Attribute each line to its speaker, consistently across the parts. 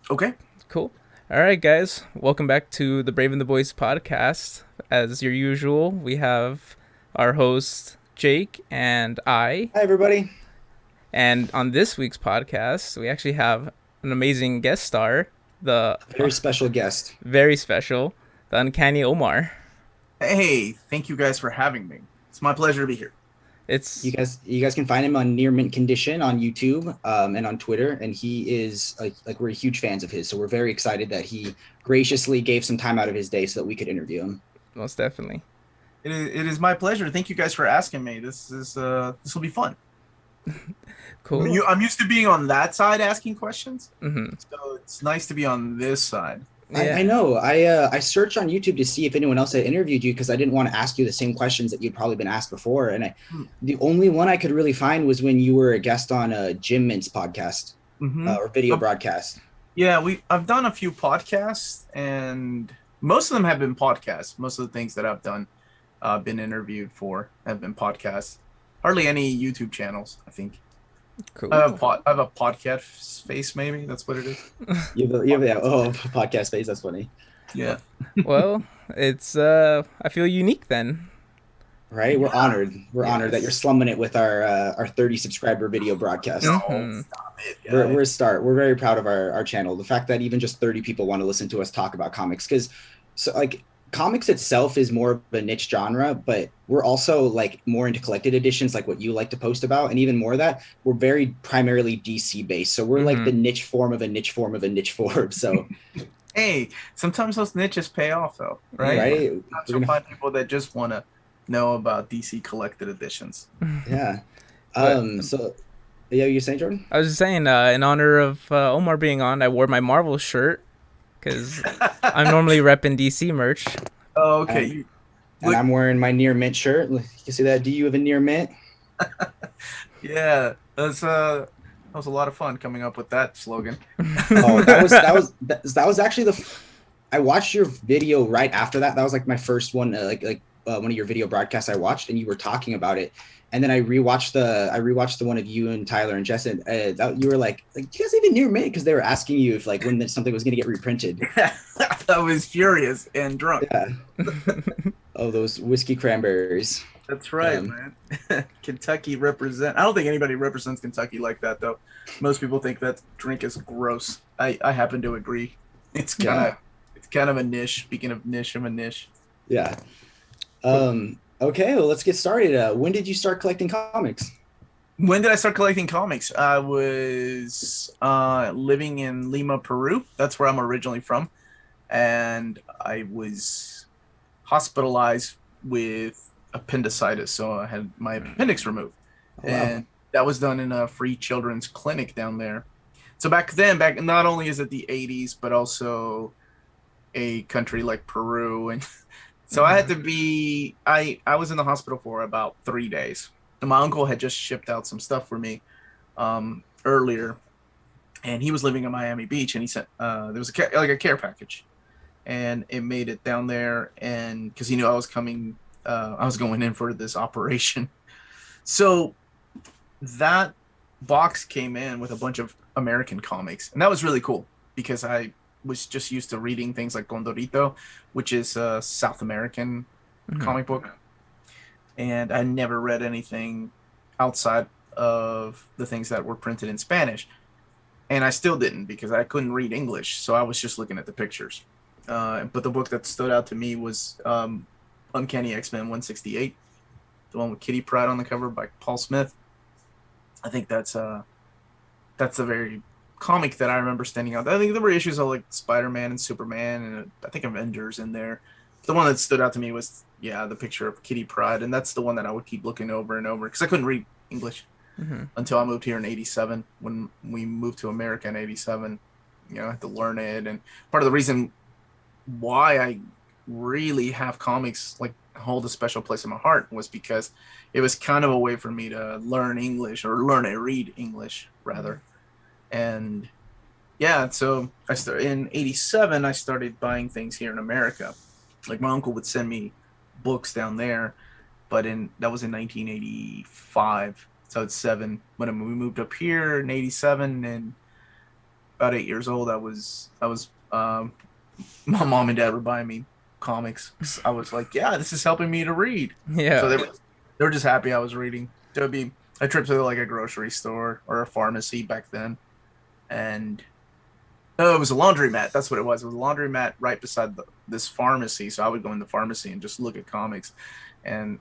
Speaker 1: Okay.
Speaker 2: Cool. All right, guys. Welcome back to the Brave and the Boys podcast. As your usual, we have our host, Jake, and I.
Speaker 3: Hi, everybody.
Speaker 2: And on this week's podcast, we actually have an amazing guest star, the
Speaker 3: Very special guest.
Speaker 2: very special, the Uncanny Omar.
Speaker 1: Hey, thank you guys for having me. It's my pleasure to be here.
Speaker 2: It's
Speaker 3: You guys can find him on Near Mint Condition on YouTube and on Twitter, and he is like we're huge fans of his, so we're very excited that he graciously gave some time out of his day so that we could interview him.
Speaker 2: most definitely
Speaker 1: It is my pleasure. Thank you guys for asking me. This will be fun.
Speaker 2: cool.
Speaker 1: I'm used to being on that side asking questions,
Speaker 2: Hmm.
Speaker 1: so it's nice to be on this side.
Speaker 3: I
Speaker 2: Yeah.
Speaker 3: know. I searched on YouTube to see if anyone else had interviewed you because I didn't want to ask you the same questions that you'd probably been asked before, and the only one I could really find was when you were a guest on Jim Mint's podcast
Speaker 1: Mm-hmm.
Speaker 3: or video broadcast.
Speaker 1: Yeah, I've done a few podcasts, and most of them have been podcasts. Most of the things that I've done, been interviewed for, have been podcasts. Hardly any YouTube channels, I think.
Speaker 2: Cool.
Speaker 1: I have a podcast face, maybe that's what it is.
Speaker 3: You have podcast phase. That's funny.
Speaker 1: Yeah.
Speaker 2: Well, it's I feel unique then.
Speaker 3: Right? We're
Speaker 1: Yeah.
Speaker 3: honored. We're honored that you're
Speaker 2: Yes.
Speaker 3: slumming it with our 30 subscriber video broadcast.
Speaker 1: No,
Speaker 2: Hmm.
Speaker 1: stop it,
Speaker 3: We're
Speaker 1: guys.
Speaker 3: a start. We're very proud of our channel. The fact that even just 30 people want to listen to us talk about comics, because so like comics itself is more of a niche genre, but we're also like more into collected editions, like what you like to post about, and even more of that, we're very primarily DC based. So we're like
Speaker 2: Hmm.
Speaker 3: the niche form of a niche form of a niche form. So
Speaker 1: Hey, sometimes those niches pay off, though, right?
Speaker 2: Yeah.
Speaker 3: right,
Speaker 1: Sometimes
Speaker 3: we're
Speaker 1: you'll
Speaker 3: gonna
Speaker 1: find people that just want to know about DC collected editions.
Speaker 3: yeah.
Speaker 2: But
Speaker 3: So yeah, you're saying, Jordan?
Speaker 2: I was just saying, in honor of Omar being on, I wore my Marvel shirt because I'm normally repping DC merch.
Speaker 1: Oh, okay.
Speaker 3: And
Speaker 1: You
Speaker 3: and
Speaker 1: look,
Speaker 3: I'm wearing my near mint shirt. You can see that. Do you have a near mint?
Speaker 1: yeah, that was a lot of fun coming up with that slogan.
Speaker 3: Oh, that was actually I watched your video right after that. That was like my first one, one of your video broadcasts I watched, and you were talking about it. And then I rewatched the one of you and Tyler and Jess, and you were like, do you guys even near mint? Because they were asking you if like when something was gonna get reprinted.
Speaker 1: I was furious and drunk.
Speaker 3: Yeah. Oh, those whiskey cranberries.
Speaker 1: That's right,
Speaker 3: Um,
Speaker 1: man. Kentucky represent. I don't think anybody represents Kentucky like that, though. Most people think that drink is gross. I happen to agree. It's kind of
Speaker 3: Yeah.
Speaker 1: it's kind of a niche. Speaking of niche, I'm a niche.
Speaker 3: Yeah. Okay, well, let's get started. When did you start collecting comics?
Speaker 1: When did I start collecting comics? I was living in Lima, Peru. That's where I'm originally from, and I was hospitalized with appendicitis. So I had my appendix removed,
Speaker 3: Oh, wow.
Speaker 1: and that was done in a free children's clinic down there. So back then, back not only is it the 80s, but also a country like Peru, and so I had to be. I was in the hospital for about 3 days. And my uncle had just shipped out some stuff for me earlier, and he was living in Miami Beach, and he sent there was a care package, and it made it down there, and because he knew I was going in for this operation, so that box came in with a bunch of American comics, and that was really cool because I was just used to reading things like Condorito, which is a South American
Speaker 2: Mhm.
Speaker 1: comic book, and I never read anything outside of the things that were printed in Spanish, and I still didn't because I couldn't read English, so I was just looking at the pictures. But the book that stood out to me was Uncanny X-Men 168, the one with Kitty Pryde on the cover by Paul Smith. I think that's a very comic that I remember standing out. I think there were issues of like Spider-Man and Superman, and I think Avengers in there. The one that stood out to me was the picture of Kitty Pryde, and that's the one that I would keep looking over and over because I couldn't read English
Speaker 2: Mhm.
Speaker 1: until I moved here in '87. When we moved to America in '87, I had to learn it, and part of the reason why I really have comics like hold a special place in my heart was because it was kind of a way for me to learn English or learn to read English rather. And so I started in '87. I started buying things here in America. Like my uncle would send me books down there, but in that was in 1985. So it's seven when we moved up here in '87, and about 8 years old, my mom and dad were buying me comics. I was like, yeah, this is helping me to read. So
Speaker 2: Yeah.
Speaker 1: they were just happy I was reading. It would be a trip to like a grocery store or a pharmacy back then, and no, it was a laundromat. That's what it was. It was a laundromat right beside this pharmacy. So I would go in the pharmacy and just look at comics, and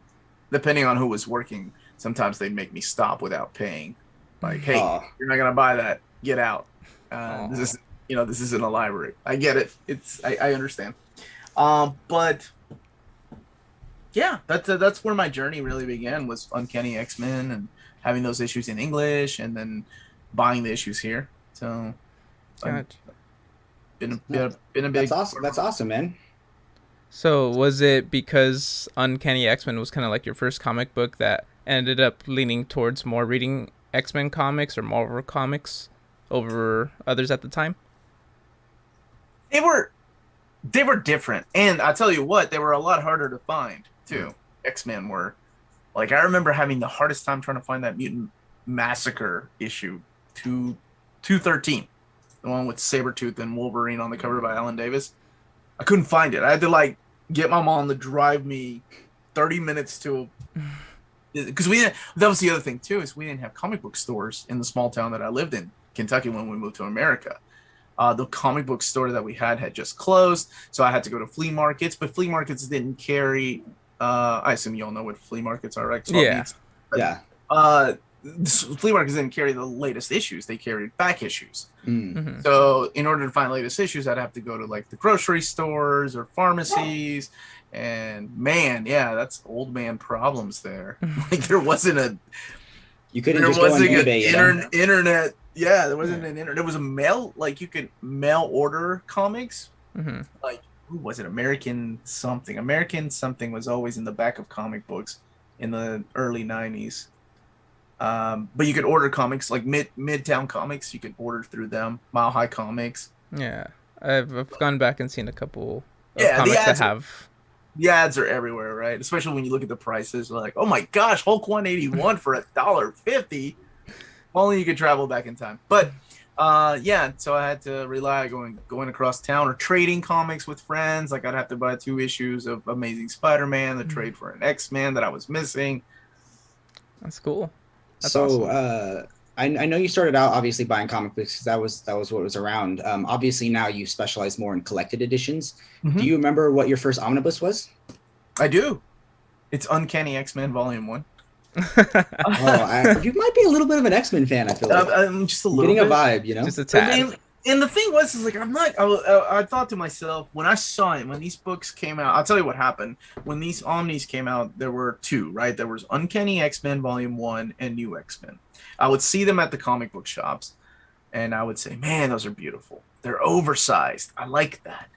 Speaker 1: depending on who was working, sometimes they'd make me stop without paying. Like, hey,
Speaker 3: Oh,
Speaker 1: you're not gonna buy that. Get out. This
Speaker 2: Oh.
Speaker 1: is this isn't a library. I get it. I understand. But yeah, that's where my journey really began, was Uncanny X-Men and having those issues in English, and then buying the issues here. So I've
Speaker 2: Gotcha.
Speaker 1: been a
Speaker 3: that's
Speaker 1: big
Speaker 3: awesome. That's awesome, man.
Speaker 2: So was it because Uncanny X-Men was kind of like your first comic book that ended up leaning towards more reading X-Men comics or Marvel comics over others at the time?
Speaker 1: they were they were different, and I tell you what, they were a lot harder to find too. X-Men were, like, I remember having the hardest time trying to find that Mutant Massacre issue 213, the one with Sabretooth and Wolverine on the cover by Alan Davis. I couldn't find it. I had to like get my mom to drive me 30 minutes to, because we didn't, that was the other thing too, is we didn't have comic book stores in the small town that I lived in, Kentucky, when we moved to America. The comic book store that we had just closed, so I had to go to flea markets, but flea markets didn't carry, I assume you all know what flea markets are, right? Swap
Speaker 2: Yeah.
Speaker 1: meets.
Speaker 3: Yeah.
Speaker 1: uh Flea markets didn't carry the latest issues, they carried back issues.
Speaker 3: Mm.
Speaker 2: Mm-hmm.
Speaker 1: So in order to find latest issues, I'd have to go to like the grocery stores or pharmacies. And man, yeah, that's old man problems there. Like
Speaker 3: You couldn't
Speaker 1: there
Speaker 3: just go on
Speaker 1: wasn't an
Speaker 3: eBay, you know?
Speaker 1: internet. Yeah, there wasn't
Speaker 2: Yeah.
Speaker 1: an internet. There was a mail, like you could mail order comics.
Speaker 2: Mm-hmm.
Speaker 1: Like, who was it? American something. American something was always in the back of comic books in the early 90s. But you could order comics like Midtown Comics. You could order through them. Mile High Comics.
Speaker 2: Yeah. I've gone back and seen a couple of
Speaker 1: Yeah,
Speaker 2: comics that have.
Speaker 1: the ads are everywhere, right? Especially when you look at the prices. Like, oh my gosh, Hulk 181 for $1.50. If only you could travel back in time. But yeah, so I had to rely on going across town or trading comics with friends. Like, I'd have to buy 2 issues of Amazing Spider-Man, the trade for an X-Men that I was missing.
Speaker 2: That's cool. That's
Speaker 3: So,
Speaker 2: awesome.
Speaker 3: I know you started out obviously buying comic books because that was what was around. Obviously now you specialize more in collected editions. Do
Speaker 1: Mhm.
Speaker 3: you remember what your first omnibus was?
Speaker 1: I do. It's Uncanny X-Men Volume 1.
Speaker 3: You might be a little bit of an X-Men fan. I feel like
Speaker 1: I'm just a
Speaker 3: I'm
Speaker 1: little
Speaker 3: getting a
Speaker 1: bit.
Speaker 3: vibe, you know.
Speaker 2: Just a
Speaker 1: I
Speaker 2: tad.
Speaker 1: mean, and the thing was, is like, I'm not. I thought to myself when I saw it, when these books came out. I'll tell you what happened when these Omnis came out. There were two, right? There was Uncanny X-Men Volume 1 and New X-Men. I would see them at the comic book shops, and I would say, "Man, those are beautiful. They're oversized. I like that."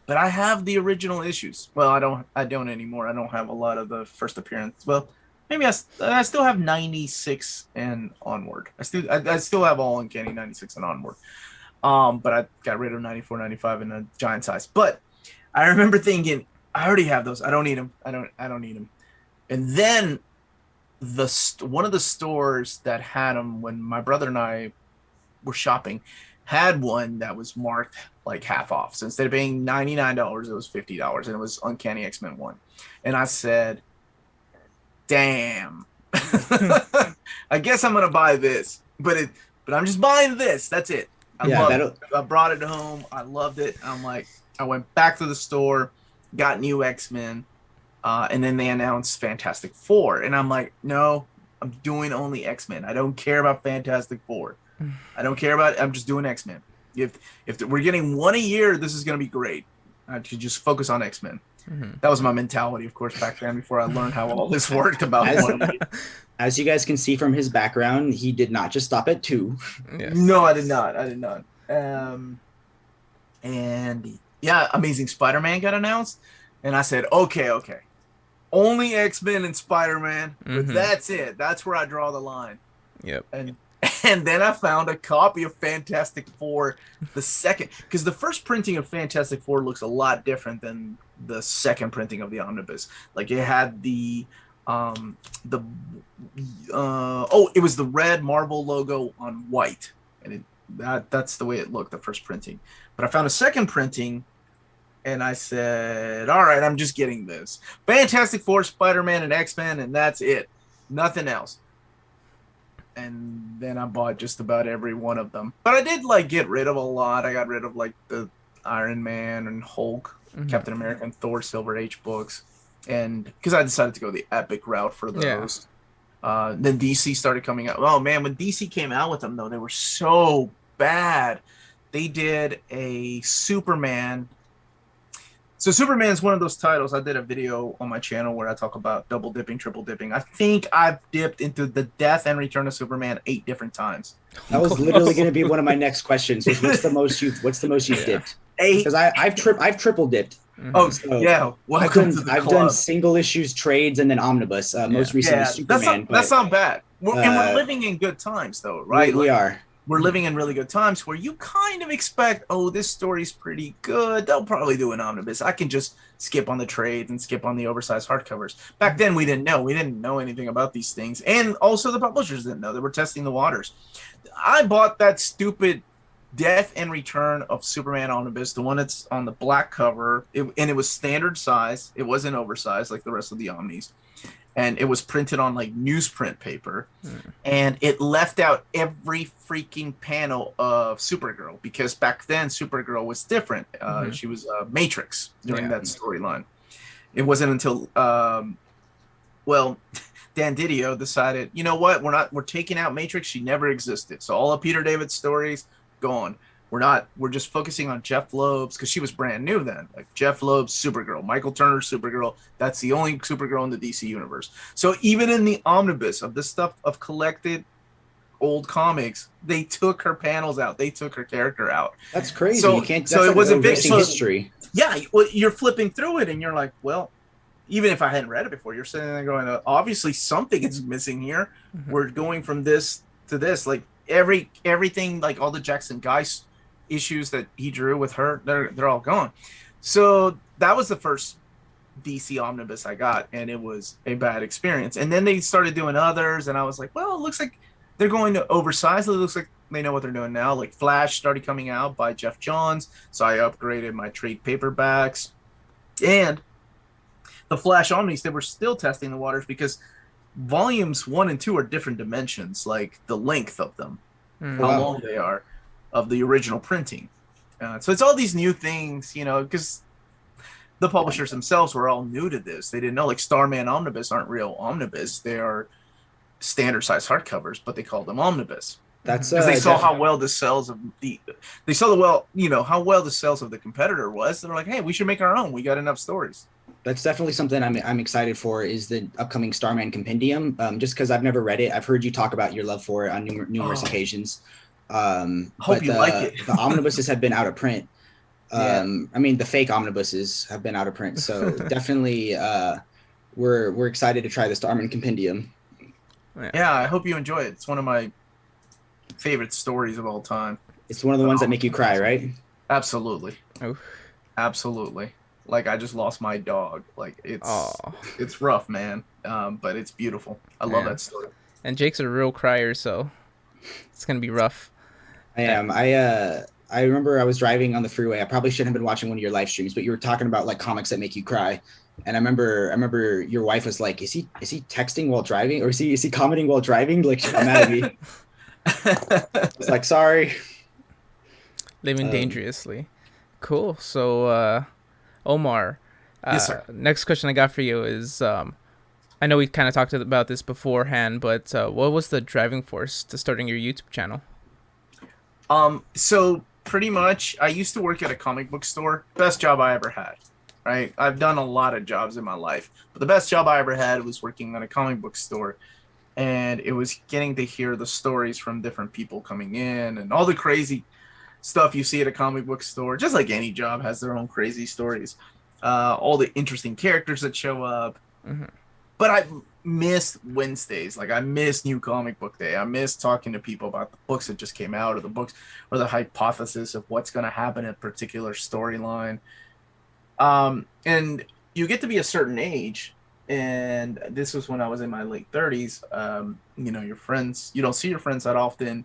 Speaker 1: But I have the original issues. Well, I don't. I don't anymore. I don't have a lot of the first appearance. Well, maybe I still have 96 and onward. I still have all Uncanny 96 and onward. But I got rid of 94, 95 in a giant size. But I remember thinking, I already have those. I don't need them. I don't need them. And then one of the stores that had them when my brother and I were shopping had one that was marked like half off. So instead of paying $99, it was $50, and it was Uncanny X-Men 1. And I said, damn. I guess I'm gonna buy this. But I'm just buying this. That's it. I
Speaker 3: Yeah,
Speaker 1: love
Speaker 3: that'll.
Speaker 1: it. I brought it home. I loved it. I'm like, I went back to the store, got new X-Men, and then they announced Fantastic Four. And I'm like, no, I'm doing only X-Men. I don't care about Fantastic Four. I don't care about it. I'm just doing X-Men. If we're getting one a year, this is gonna be great. I should just focus on X-Men.
Speaker 2: Mhm.
Speaker 1: That was my mentality, of course, back then before I learned how all this worked about
Speaker 3: As-
Speaker 1: one a year.
Speaker 3: As you guys can see from his background, he did not just stop at two.
Speaker 2: Yes.
Speaker 1: No, I did not. I did not. And yeah, Amazing Spider-Man got announced, and I said, okay, only X-Men and Spider-Man, but
Speaker 2: Mhm.
Speaker 1: that's it. That's where I draw the line.
Speaker 2: Yep.
Speaker 1: And then I found a copy of Fantastic Four, the second, because the first printing of Fantastic Four looks a lot different than the second printing of the omnibus. Like, it had the it was the red Marvel logo on white, and That's the way it looked, the first printing. But I found a second printing, and I said, all right, I'm just getting this. Fantastic Four, Spider-Man, and X-Men, and that's it. Nothing else. And then I bought just about every one of them. But I did like get rid of a lot. I got rid of like the Iron Man and Hulk,
Speaker 2: Mm-hmm.
Speaker 1: Captain America, and Thor Silver Age books. And because I decided to go the epic route for
Speaker 2: Yeah.
Speaker 1: those. Then DC started coming out. Oh man, when DC came out with them though, they were so bad. They did a Superman. So Superman is one of those titles. I did a video on my channel where I talk about double dipping, triple dipping. I think I've dipped into the death and return of Superman 8 different times.
Speaker 3: That was literally going to be one of my next questions. Was what's the most you've
Speaker 2: Yeah.
Speaker 3: dipped?
Speaker 1: Eight.
Speaker 3: Because I've triple dipped.
Speaker 2: Mhm.
Speaker 1: Oh
Speaker 3: So
Speaker 1: yeah, welcome to the
Speaker 3: I've
Speaker 1: club.
Speaker 3: done single issues, trades, and then omnibus. Most recently
Speaker 1: Yeah,
Speaker 3: Superman.
Speaker 1: that's not bad. And we're
Speaker 3: uh,
Speaker 1: living in good times though, right?
Speaker 3: we
Speaker 1: Like
Speaker 3: are.
Speaker 1: we're living in really good times where you kind of expect, oh, this story's pretty good. They'll probably do an omnibus. I can just skip on the trades and skip on the oversized hardcovers. Back then, we didn't know. We didn't know anything about these things. And also, the publishers didn't know. They were testing the waters. I bought that stupid Death and Return of Superman omnibus, the one that's on the black cover, and it was standard size. It wasn't oversized like the rest of the omnis. And it was printed on like newsprint paper, and it left out every freaking panel of Supergirl because back then Supergirl was different. She was a Matrix during that storyline. It wasn't until well, Dan Didio decided, you know what, we're taking out Matrix. She never existed. So all of Peter David's stories gone. We're just focusing on Jeff Loeb's because she was brand new then. Like Jeff Loeb's Supergirl, Michael Turner's Supergirl. That's the only Supergirl in the DC universe. So even in the omnibus of this stuff of collected old comics, they took her panels out. They took her character out.
Speaker 3: That's crazy.
Speaker 1: So,
Speaker 3: You can't.
Speaker 1: so
Speaker 3: That's
Speaker 1: it
Speaker 3: like
Speaker 1: wasn't
Speaker 3: erasing history.
Speaker 1: Yeah, well, you're flipping through it and you're like, well, even if I hadn't read it before, you're sitting there going, obviously something is missing here. We're going from this to this. Like everything, like all the Jackson Guy issues that he drew with her, they're all gone. So that was the first DC omnibus I got, and it was a bad experience. And then they started doing others, and I was like, well, it looks like they're going to oversize. It looks like they know what they're doing now. Like Flash started coming out by Jeff Johns, so I upgraded my trade paperbacks. And the Flash Omnis, they were still testing the waters because volumes 1 and 2 are different dimensions, like the length of them, how long they are of the original printing. So it's all these new things, you know, because the publishers themselves were all new to this. They didn't know, like Starman Omnibus aren't real omnibus. They are standard size hardcovers, but they called them omnibus.
Speaker 3: That's
Speaker 1: because they saw how well the sales of how well the sales of the competitor was. They're like, hey, we should make our own. We got enough stories.
Speaker 3: That's definitely something I'm excited for is the upcoming Starman Compendium. Just because I've never read it, I've heard you talk about your love for it on numerous occasions.
Speaker 1: Hope you like it.
Speaker 3: The omnibuses have been out of print. I mean, the fake omnibuses have been out of print. So definitely, we're excited to try the Starman Compendium.
Speaker 1: Yeah, I hope you enjoy it. It's one of my favorite stories of all time.
Speaker 3: It's one of the ones that make you cry, right?
Speaker 1: Absolutely.
Speaker 2: Oof.
Speaker 1: Absolutely. Like I just lost my dog. Like it's rough, man. But it's beautiful. I love that story.
Speaker 2: And Jake's a real crier, so it's gonna be rough.
Speaker 3: I am. I remember I was driving on the freeway. I probably shouldn't have been watching one of your live streams, but you were talking about like comics that make you cry. And I remember your wife was like, "Is he texting while driving, or is he commenting while driving?" Like, she's mad at me. I was like, "Sorry."
Speaker 2: Living dangerously. Cool. So, Omar,
Speaker 1: yes, sir.
Speaker 2: Next question I got for you is, I know we kind of talked about this beforehand, but what was the driving force to starting your YouTube channel?
Speaker 1: So pretty much, I used to work at a comic book store. Best job I ever had. Right? I've done a lot of jobs in my life, but the best job I ever had was working at a comic book store. And it was getting to hear the stories from different people coming in and all the crazy stuff you see at a comic book store. Just like any job has their own crazy stories. All the interesting characters that show up.
Speaker 2: Mm-hmm.
Speaker 1: But I miss Wednesdays. Like I miss New Comic Book Day. I miss talking to people about the books that just came out, or the books, or the hypothesis of what's going to happen in a particular storyline. And you get to be a certain age, and this was when I was in my late 30s. Your friends, you don't see your friends that often.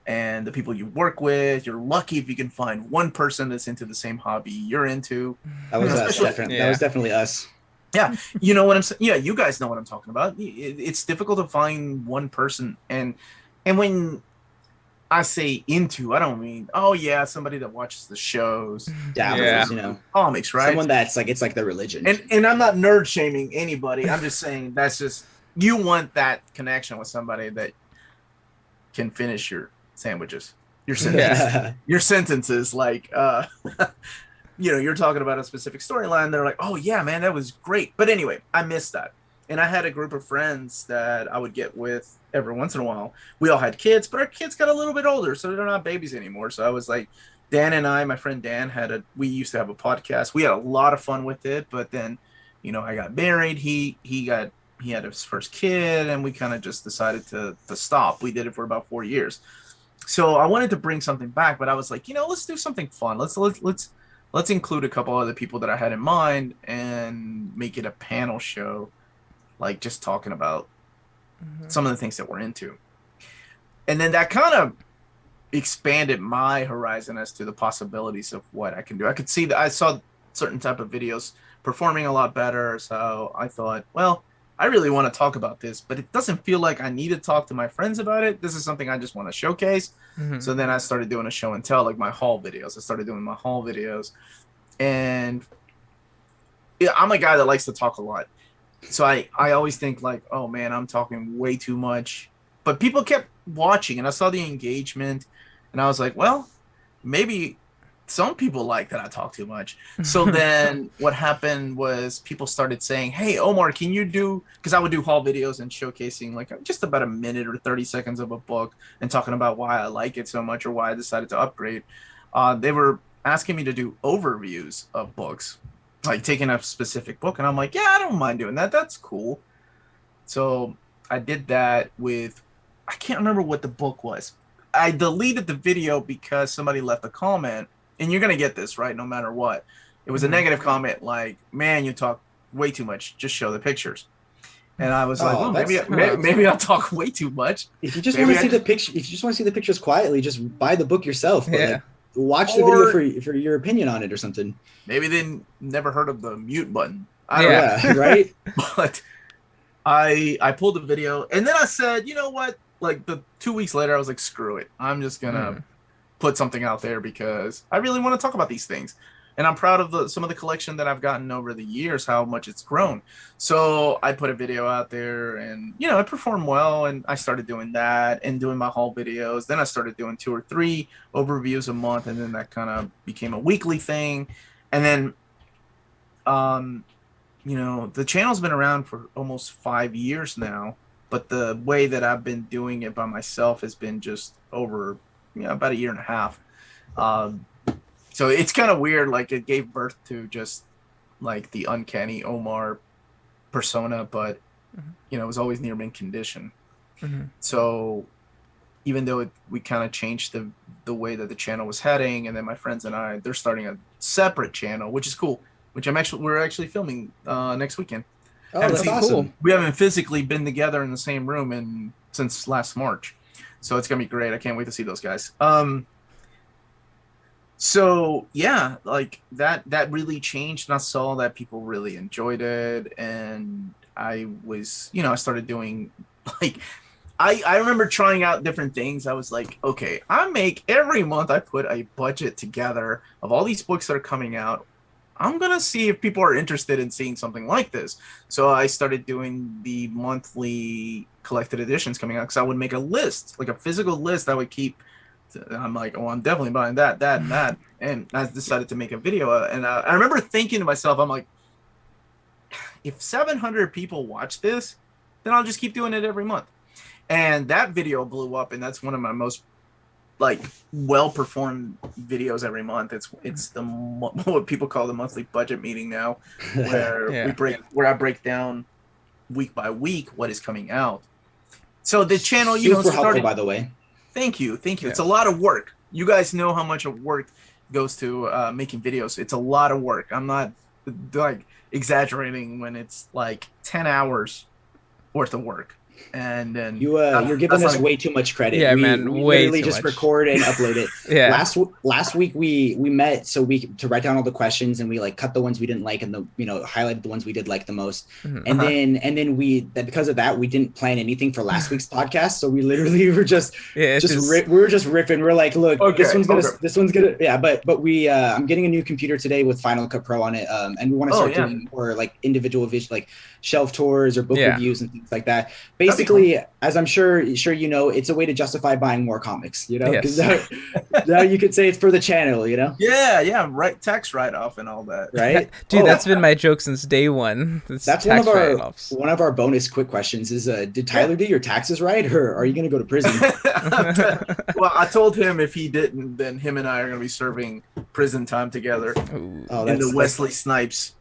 Speaker 1: and the people you work with. You're lucky if you can find one person that's into the same hobby you're into.
Speaker 3: That was us,
Speaker 1: Especially,
Speaker 3: definitely. That
Speaker 2: Yeah.
Speaker 3: was definitely us.
Speaker 1: yeah, you know what I'm saying. Yeah, you guys know what I'm talking about. It's difficult to find one person, and when I say into, I don't mean, oh yeah, somebody that watches the shows,
Speaker 2: Yeah.
Speaker 3: Dabbles,
Speaker 1: comics, right?
Speaker 3: someone that's like it's like their religion.
Speaker 1: And I'm not nerd shaming anybody. I'm just saying that's just, you want that connection with somebody that can finish your sandwiches, your sentences,
Speaker 2: Yeah.
Speaker 3: Yeah.
Speaker 1: your sentences. Like, you're talking about a specific storyline. They're like, oh yeah, man, that was great. But anyway, I missed that. And I had a group of friends that I would get with every once in a while. We all had kids, but our kids got a little bit older, so they're not babies anymore. So I was like, Dan and I, my friend Dan, we used to have a podcast. We had a lot of fun with it, but then, I got married. He had his first kid, and we kind of just decided to stop. We did it for about 4 years. So I wanted to bring something back, but I was like, let's do something fun. Let's include a couple other people that I had in mind and make it a panel show, like just talking about some of the things that we're into. And then that kind of expanded my horizon as to the possibilities of what I can do. I could see that I saw certain type of videos performing a lot better. So I thought, well, I really want to talk about this, but it doesn't feel like I need to talk to my friends about it. This is something I just want to showcase.
Speaker 2: Mhm.
Speaker 1: So then I started doing a show and tell, like my haul videos. I started doing my haul videos. And yeah, I'm a guy that likes to talk a lot. So I always think like, oh man, I'm talking way too much. But people kept watching and I saw the engagement and I was like, well, maybe some people like that I talk too much. So then what happened was people started saying, hey, Omar, can you do, because I would do haul videos and showcasing like just about a minute or 30 seconds of a book and talking about why I like it so much or why I decided to upgrade. They were asking me to do overviews of books, like taking a specific book. And I'm like, yeah, I don't mind doing that. That's cool. So I did that with, I can't remember what the book was. I deleted the video because somebody left a comment, and you're going to get this, right? No matter what. It was a negative comment like, man, you talk way too much. Just show the pictures. And I was like,
Speaker 3: Oh,
Speaker 1: well,
Speaker 3: that's
Speaker 1: maybe I talk way too much.
Speaker 3: if you just
Speaker 1: Maybe
Speaker 3: want to
Speaker 1: I
Speaker 3: see the
Speaker 1: just,
Speaker 3: picture, if you just want to see the pictures quietly, just buy the book yourself. But
Speaker 2: Yeah.
Speaker 3: like, watch the video
Speaker 1: Or-
Speaker 3: for your opinion on it or something.
Speaker 1: maybe they never heard of the mute button. I don't
Speaker 2: Yeah.
Speaker 3: Yeah, right.
Speaker 1: know. But I pulled the video, and then I said, you know what? Like the 2 weeks later, I was like, screw it. I'm just gonna put something out there because I really want to talk about these things, and I'm proud of some of the collection that I've gotten over the years, how much it's grown. So I put a video out there, and it performed well, and I started doing that and doing my haul videos. Then I started doing 2 or 3 overviews a month, and then that kind of became a weekly thing, and then the channel's been around for almost 5 years now, but the way that I've been doing it by myself has been just over, about a year and a half. Um, so it's kind of weird. Like it gave birth to just like the Uncanny Omar persona, but it was always near mint condition.
Speaker 2: Mhm.
Speaker 1: So even though we kind of changed the way that the channel was heading, and then my friends and they're starting a separate channel, which is cool. Which we're actually filming next weekend.
Speaker 3: Oh,
Speaker 1: Haven't
Speaker 3: that's
Speaker 1: seen-
Speaker 3: awesome.
Speaker 2: cool.
Speaker 1: We haven't physically been together in the same room since last March, so it's gonna be great. I can't wait to see those guys. So yeah, like that really changed, and I saw that people really enjoyed it, and I was, I started doing like. I remember trying out different things. I was like, okay, every month I put a budget together of all these books that are coming out. I'm going to see if people are interested in seeing something like this. So I started doing the monthly collected editions coming out because I would make a list, like a physical list I would keep. I'm like, oh, I'm definitely buying that, and that. And I decided to make a video. And I remember thinking to myself, I'm like, if 700 people watch this, then I'll just keep doing it every month. And that video blew up, and that's one of my most like well-performed videos every month. It's what people call the monthly budget meeting now, where
Speaker 2: Yeah.
Speaker 1: where I break down week by week what is coming out. So the channel,
Speaker 3: Super helpful,
Speaker 1: started.
Speaker 3: by the way.
Speaker 1: Thank you.
Speaker 2: Yeah.
Speaker 1: It's a lot of work. You guys know how much of work goes to making videos. It's a lot of work. I'm not like exaggerating when it's like 10 hours worth of work. and then
Speaker 3: You're giving
Speaker 1: that's
Speaker 3: us
Speaker 1: not
Speaker 3: way too much credit.
Speaker 2: Yeah,
Speaker 3: we
Speaker 2: man,
Speaker 3: we
Speaker 2: way
Speaker 3: literally
Speaker 2: too
Speaker 3: just
Speaker 2: much.
Speaker 3: record and upload it.
Speaker 2: Yeah.
Speaker 3: Last week we met so we to write down all the questions, and we like cut the ones we didn't like and the highlighted the ones we did like the most.
Speaker 2: Mhm.
Speaker 3: And then we that because of that we didn't plan anything for last week's podcast. So we literally were just
Speaker 2: Yeah, it's just
Speaker 3: we were just riffing. We're like, look,
Speaker 1: Okay,
Speaker 3: this one's gonna yeah. But we I'm getting a new computer today with Final Cut Pro on it. And we want to
Speaker 1: Oh,
Speaker 3: start
Speaker 1: yeah.
Speaker 3: doing more like individual vision, like shelf tours or book
Speaker 2: Yeah.
Speaker 3: reviews and things like that.
Speaker 1: That'd be
Speaker 3: Basically, as I'm sure you know, it's a way to justify buying more comics, because
Speaker 2: Yes.
Speaker 3: now you could say it's for the channel,
Speaker 1: Yeah, right. Tax write-off and all that.
Speaker 3: right?
Speaker 2: Dude,
Speaker 3: Oh,
Speaker 2: that's been my joke since day one. It's
Speaker 3: that's
Speaker 2: tax write-offs.
Speaker 3: one of our bonus quick questions is did Tyler do your taxes right, or are you going to go to prison?
Speaker 1: Well, I told him if he didn't, then him and I are going to be serving prison time together
Speaker 2: Ooh.
Speaker 3: Oh,
Speaker 1: in the Wesley Snipes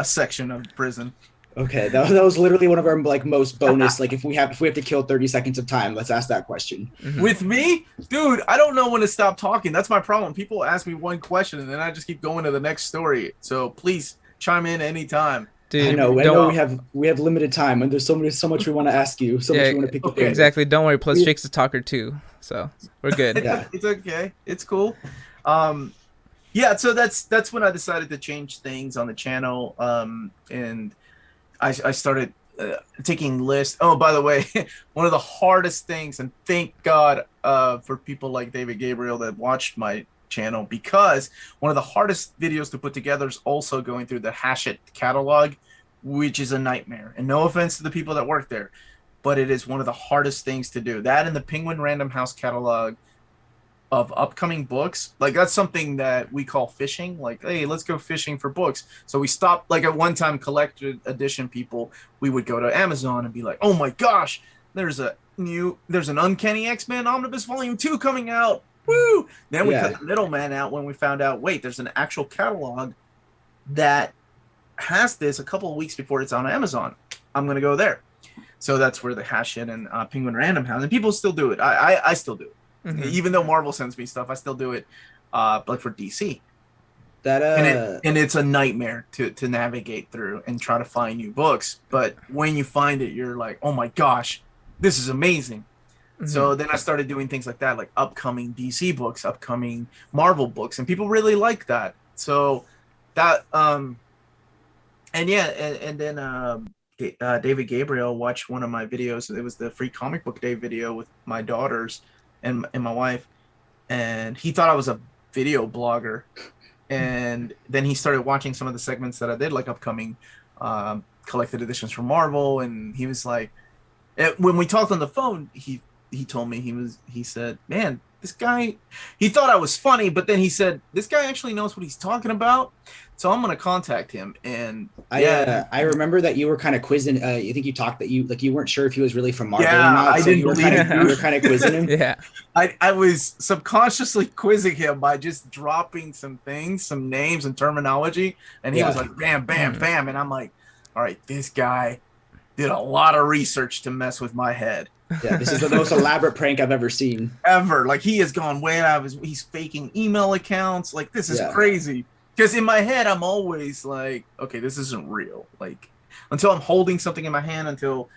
Speaker 1: section of prison.
Speaker 3: Okay, that was literally one of our like most bonus. Like if we have to kill 30 seconds of time, let's ask that question.
Speaker 2: Mhm.
Speaker 1: With me, dude, I don't know when to stop talking. That's my problem. People ask me one question and then I just keep going to the next story. So please chime in anytime.
Speaker 2: Dude,
Speaker 3: I know
Speaker 2: don't
Speaker 3: we have limited time, and there's so much we want to ask you, so much
Speaker 2: Yeah,
Speaker 3: we want to pick your
Speaker 1: okay.
Speaker 3: brain.
Speaker 2: exactly. Don't worry. Plus,
Speaker 3: We-
Speaker 2: Jake's a talker too, so we're good.
Speaker 3: Yeah.
Speaker 1: It's okay. It's cool. Yeah, so that's when I decided to change things on the channel. And I started taking lists. Oh, by the way, one of the hardest things, and thank God for people like David Gabriel that watched my channel, because one of the hardest videos to put together is also going through the Hachette catalog, which is a nightmare. And no offense to the people that work there, but it is one of the hardest things to do. That and the Penguin Random House catalog of upcoming books, like that's something that we call fishing. Like, hey, let's go fishing for books. So we stopped, like at one time, collected edition people, we would go to Amazon and be like, oh my gosh, there's an Uncanny X-Men Omnibus Volume 2 coming out. Woo! Then we cut the middleman out when we found out, wait, there's an actual catalog that has this a couple of weeks before it's on Amazon. I'm gonna go there. So that's where the Hachette and Penguin Random House, and people still do it. I still do it.
Speaker 2: Mhm.
Speaker 1: Even though Marvel sends me stuff, I still do it, like for DC.
Speaker 3: That
Speaker 1: And it's a nightmare to navigate through and try to find new books. But when you find it, you're like, oh my gosh, this is amazing.
Speaker 2: Mhm.
Speaker 1: So then I started doing things like that, like upcoming DC books, upcoming Marvel books, and people really like that. So that and yeah, and then David Gabriel watched one of my videos. It was the free comic book day video with my daughters and my wife, and he thought I was a video blogger. And then he started watching some of the segments that I did, like upcoming collected editions from Marvel, and he was like, when we talked on the phone, he told me he said, man, this guy, he thought I was funny, but then he said, this guy actually knows what he's talking about, so I'm gonna contact him. And
Speaker 3: I remember that you were kind of quizzing. I think you talked that you weren't sure if he was really from Marvel
Speaker 1: Yeah,
Speaker 3: or not.
Speaker 1: I
Speaker 3: so
Speaker 1: didn't
Speaker 3: you were
Speaker 1: believe
Speaker 3: kind of
Speaker 1: it.
Speaker 3: you were kind of quizzing him.
Speaker 2: Yeah.
Speaker 1: I was subconsciously quizzing him by just dropping some things, some names and terminology, and he was like, bam, bam, bam, and I'm like, all right, this guy did a lot of research to mess with my head.
Speaker 3: Yeah, this is the most elaborate prank I've ever seen.
Speaker 1: Ever. Like, he has gone way out of his, he's faking email accounts. Like, this is crazy. Because in my head, I'm always like, okay, this isn't real. Like, until I'm holding something in my hand, until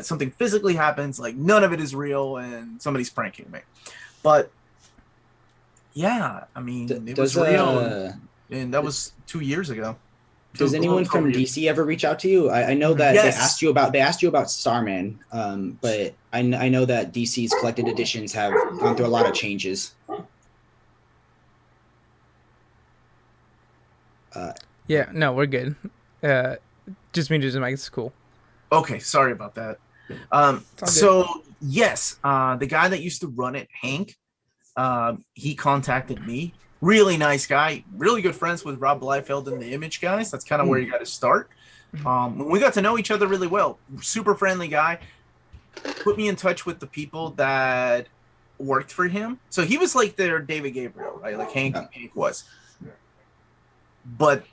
Speaker 1: something physically happens, like, none of it is real and somebody's pranking me. But yeah, I mean, it was real, and that was 2 years ago.
Speaker 3: Does anyone from DC ever reach out to you? I know that they asked you about Starman, but I know that DC's collected editions have gone through a lot of changes.
Speaker 2: Yeah, no, we're good. Just me, just Mike. It's cool.
Speaker 1: Okay, sorry about that. So yes, the guy that used to run it, Hank, he contacted me. Really nice guy, really good friends with Rob Liefeld and the Image guys. That's kind of where you got to start. We got to know each other really well. Super friendly guy. Put me in touch with the people that worked for him. So he was like their David Gabriel, right? Like Hank was. But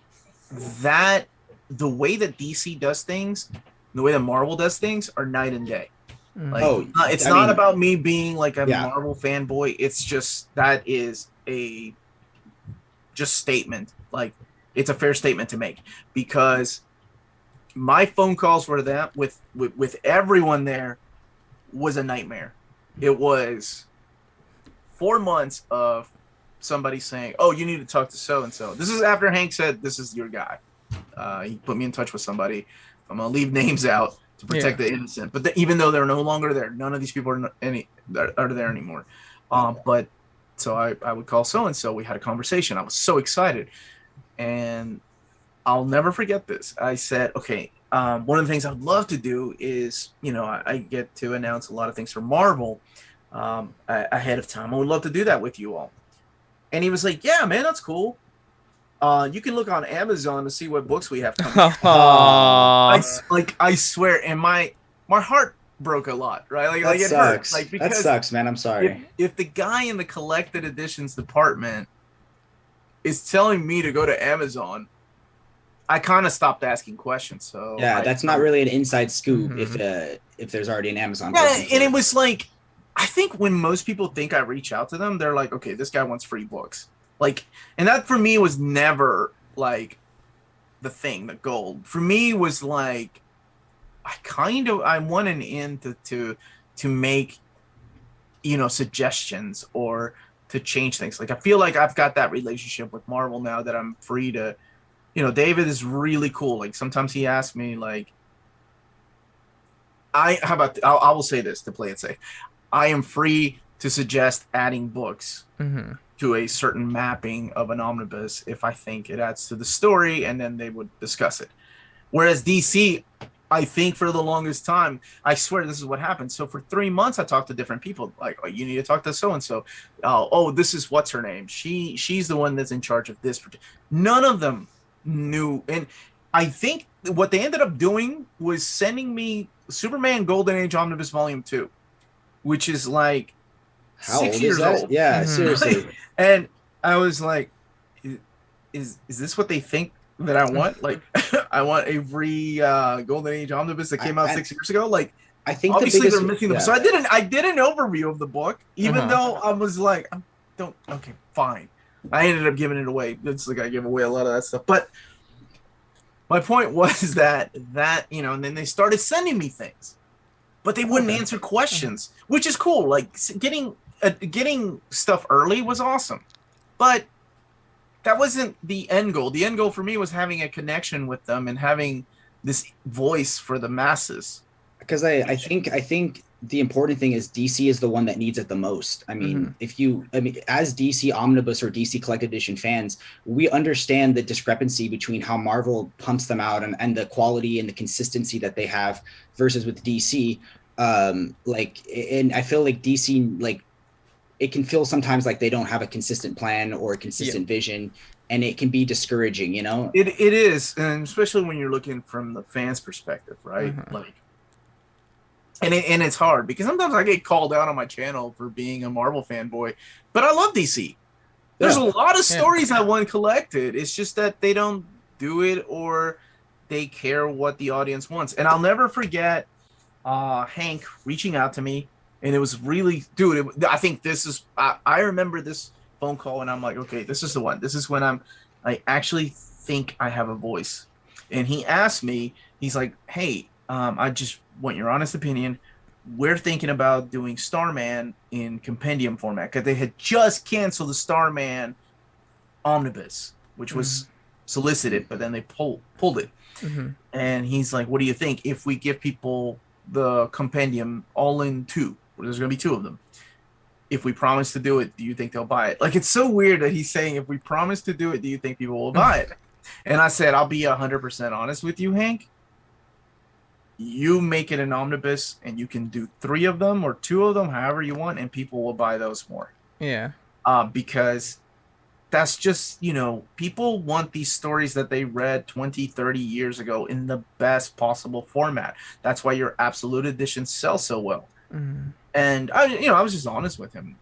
Speaker 1: the way that DC does things, the way that Marvel does things are night and day. Like, it's not about me being like a Marvel fanboy. It's just, that is a just statement. Like, it's a fair statement to make, because my phone calls were that with everyone there was a nightmare. It was 4 months of somebody saying, "Oh, you need to talk to so and so." This is after Hank said, "This is your guy." He put me in touch with somebody. I'm gonna leave names out to
Speaker 2: Yeah.
Speaker 1: protect the innocent, but even though they're no longer there, none of these people are there anymore. But so I would call so and so. We had a conversation. I was so excited, and I'll never forget this. I said, okay, one of the things I'd love to do is, I get to announce a lot of things for Marvel ahead of time. I would love to do that with you all. And he was like, yeah, man, that's cool. You can look on Amazon to see what books we have coming.
Speaker 3: Aw,
Speaker 1: I swear, and my heart broke a lot, right? Like
Speaker 3: that
Speaker 1: it hurt,
Speaker 3: sucks.
Speaker 1: like
Speaker 3: That
Speaker 1: because
Speaker 3: sucks, man. I'm
Speaker 1: if
Speaker 3: sorry.
Speaker 1: if the guy in the collected editions department is telling me to go to Amazon, I kind of stopped asking questions. So
Speaker 3: Yeah, that's not really an inside scoop
Speaker 2: Mhm.
Speaker 3: if there's already an Amazon
Speaker 1: yeah,
Speaker 3: posting
Speaker 1: and
Speaker 3: for
Speaker 1: it
Speaker 3: it.
Speaker 1: was like, I think when most people think I reach out to them, they're like, okay, this guy wants free books. Like, and that for me was never like the thing, the goal. For me was like, I want an in to make, suggestions or to change things. Like I feel like I've got that relationship with Marvel now that I'm free to, David is really cool. Like sometimes he asks me like, how about I will say this to play it safe. I am free to suggest adding books
Speaker 2: Mhm.
Speaker 1: to a certain mapping of an omnibus if I think it adds to the story, and then they would discuss it. Whereas DC, I think for the longest time, I swear this is what happened. So for 3 months, I talked to different people. Like, oh, you need to talk to so and so. Oh, this is what's her name. She's the one that's in charge of this. None of them knew, and I think what they ended up doing was sending me Superman Golden Age Omnibus Volume 2, which is like
Speaker 3: How
Speaker 1: six
Speaker 3: old is
Speaker 1: years
Speaker 3: that?
Speaker 1: old.
Speaker 3: Yeah,
Speaker 2: Mhm.
Speaker 3: seriously.
Speaker 1: And I was like, is this what they think that I want? Like, I want a free Golden Age omnibus that
Speaker 3: I,
Speaker 1: came out
Speaker 3: I
Speaker 1: 6 years ago. Like,
Speaker 3: I think the
Speaker 1: obviously they're
Speaker 3: biggest
Speaker 1: missing them. So
Speaker 3: yeah.
Speaker 1: I did an overview of the book, even
Speaker 2: Uh-huh.
Speaker 1: though I was like, I don't. Okay, fine. I ended up giving it away. It's like I give away a lot of that stuff. But my point was that, and then they started sending me things, but they wouldn't
Speaker 3: Okay.
Speaker 1: answer questions, which is cool. Like getting stuff early was awesome, but that wasn't the end goal. The end goal for me was having a connection with them and having this voice for the masses.
Speaker 3: Because I
Speaker 1: Which,
Speaker 3: think I think the important thing is DC is the one that needs it the most.
Speaker 2: Mhm.
Speaker 3: I mean, as DC Omnibus or DC Collected Edition fans, we understand the discrepancy between how Marvel pumps them out and the quality and the consistency that they have versus with DC. And I feel like DC, like, it can feel sometimes like they don't have a consistent plan or a
Speaker 2: Yeah.
Speaker 3: consistent vision, and it can be discouraging, you know?
Speaker 1: it is, and especially when you're looking from the fans' perspective, right?
Speaker 2: Uh-huh.
Speaker 1: Like, and it's hard because sometimes I get called out on my channel for being a Marvel fanboy, but I love DC. There's a
Speaker 3: Yeah.
Speaker 1: lot of
Speaker 2: Yeah.
Speaker 1: stories I want collected. It's just that they don't do it, or they care what the audience wants. And I'll never forget Hank reaching out to me, and it was really, dude. I think this is. I remember this phone call, and I'm like, okay, this is the one. This is when I actually think I have a voice. And he asked me, he's like, hey, I just want your honest opinion. We're thinking about doing Starman in compendium format because they had just canceled the Starman omnibus, which
Speaker 2: Mhm.
Speaker 1: was solicited, but then they pulled it.
Speaker 2: Mhm.
Speaker 1: And he's like, "What do you think if we give people the compendium all in two? There's going to be two of them. If we promise to do it, do you think they'll buy it?" Like, it's so weird that he's saying, "If we promise to do it, do you think people will buy it?" And I said, "I'll be 100% honest with you, Hank. You make it an omnibus, and you can do three of them or two of them, however you want, and people will buy those more."
Speaker 2: Yeah.
Speaker 1: Because that's just, people want these stories that they read 20, 30 years ago in the best possible format. That's why your absolute editions sell so well.
Speaker 2: Mhm.
Speaker 1: And I was just honest with him.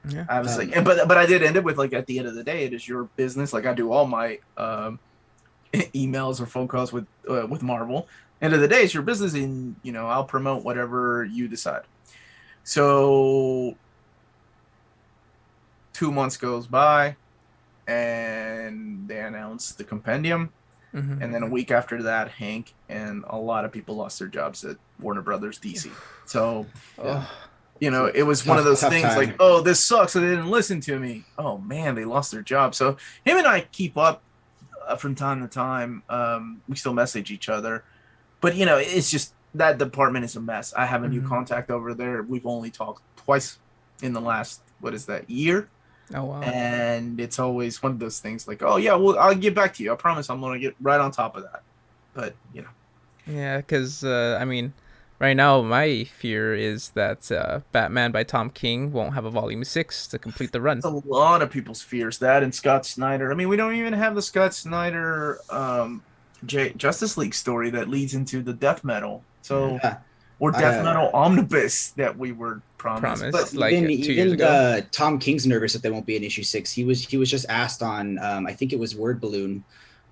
Speaker 2: Yeah.
Speaker 1: I was like,
Speaker 3: Um,
Speaker 1: but I did end it with, like, at the end of the day, it is your business. Like I do all my emails or phone calls with Marvel. End of the day, it's your business, and I'll promote whatever you decide. So 2 months goes by, and they announced the compendium.
Speaker 2: Mhm.
Speaker 1: And then a week after that, Hank, and a lot of people lost their jobs at Warner Brothers DC. So,
Speaker 3: Yeah.
Speaker 2: Oh,
Speaker 1: it was one of those
Speaker 3: Tough
Speaker 1: things like,
Speaker 3: time.
Speaker 1: oh, this sucks. So they didn't listen to me. Oh man, they lost their job. So him and I keep up from time to time. We still message each other, but it's just that department is a mess. I have a new
Speaker 2: mhm.
Speaker 1: contact over there. We've only talked twice in the last, what is that, year?
Speaker 2: Oh wow.
Speaker 1: And it's always one of those things like, oh yeah, well, I'll get back to you. I promise I'm gonna get right on top of that. But
Speaker 2: Yeah, because I mean, right now my fear is that Batman by Tom King won't have a volume 6 to complete the run.
Speaker 1: a lot of people's fears, that and Scott Snyder. I mean, we don't even have the Scott Snyder Justice League story that leads into the death metal.
Speaker 2: Yeah,
Speaker 1: So,
Speaker 3: Yeah.
Speaker 1: or
Speaker 3: I
Speaker 1: death metal omnibus that we were promised. But
Speaker 2: promised like
Speaker 3: even
Speaker 2: 2 years
Speaker 3: even
Speaker 2: ago.
Speaker 3: Tom King's nervous that there won't be an issue 6. He was just asked on I think it was Word Balloon,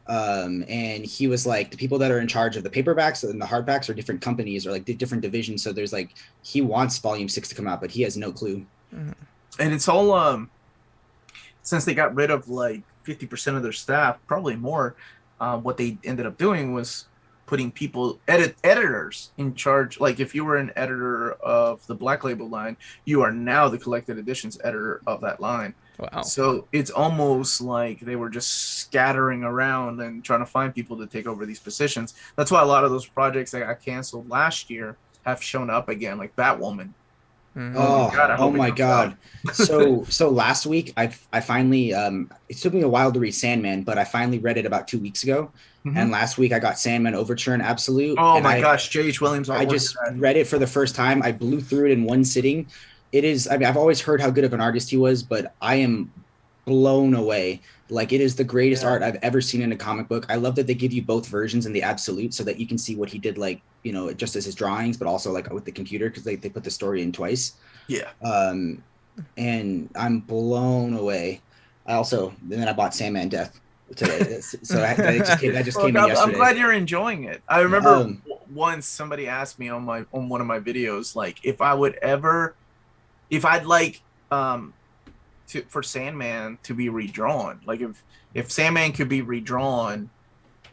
Speaker 3: and he was like, the people that are in charge of the paperbacks and the hardbacks are different companies or like different divisions. So there's like, he wants Volume 6 to come out, but he has no clue.
Speaker 2: Mhm.
Speaker 1: and it's all since they got rid of like 50% of their staff, probably more. What they ended up doing was putting editors in charge. Like if you were an editor of the Black Label line, you are now the collected editions editor of that line.
Speaker 2: Wow.
Speaker 1: So it's almost like they were just scattering around and trying to find people to take over these positions. That's why a lot of those projects that got canceled last year have shown up again, like Batwoman. Oh my
Speaker 2: Mhm.
Speaker 1: god, I
Speaker 3: Oh
Speaker 1: hope it
Speaker 3: my
Speaker 1: comes out.
Speaker 3: God. So last week I finally it took me a while to read Sandman, but I finally read it about 2 weeks ago.
Speaker 1: Mm-hmm.
Speaker 3: And last week I got Sandman Overture and Absolute,
Speaker 1: Oh
Speaker 3: and
Speaker 1: my
Speaker 3: I
Speaker 1: gosh, J.H. Williams
Speaker 3: I
Speaker 1: artwork for
Speaker 3: just
Speaker 1: that.
Speaker 3: read it for the first time. I blew through it in one sitting. It is, I mean, I've always heard how good of an artist he was, but I am blown away. Like, it is the greatest
Speaker 1: Yeah.
Speaker 3: art I've ever seen in a comic book. I love that they give you both versions in the absolute so that you can see what he did, like, just as his drawings, but also like with the computer, because they put the story in twice.
Speaker 1: Yeah.
Speaker 3: Um, and I'm blown away. Then I bought Sandman Death today. So that just
Speaker 1: Look,
Speaker 3: came in
Speaker 1: I'm
Speaker 3: yesterday.
Speaker 1: glad you're enjoying it. I remember
Speaker 3: Um,
Speaker 1: once somebody asked me on one of my videos, like if I'd like for Sandman to be redrawn, like if Sandman could be redrawn,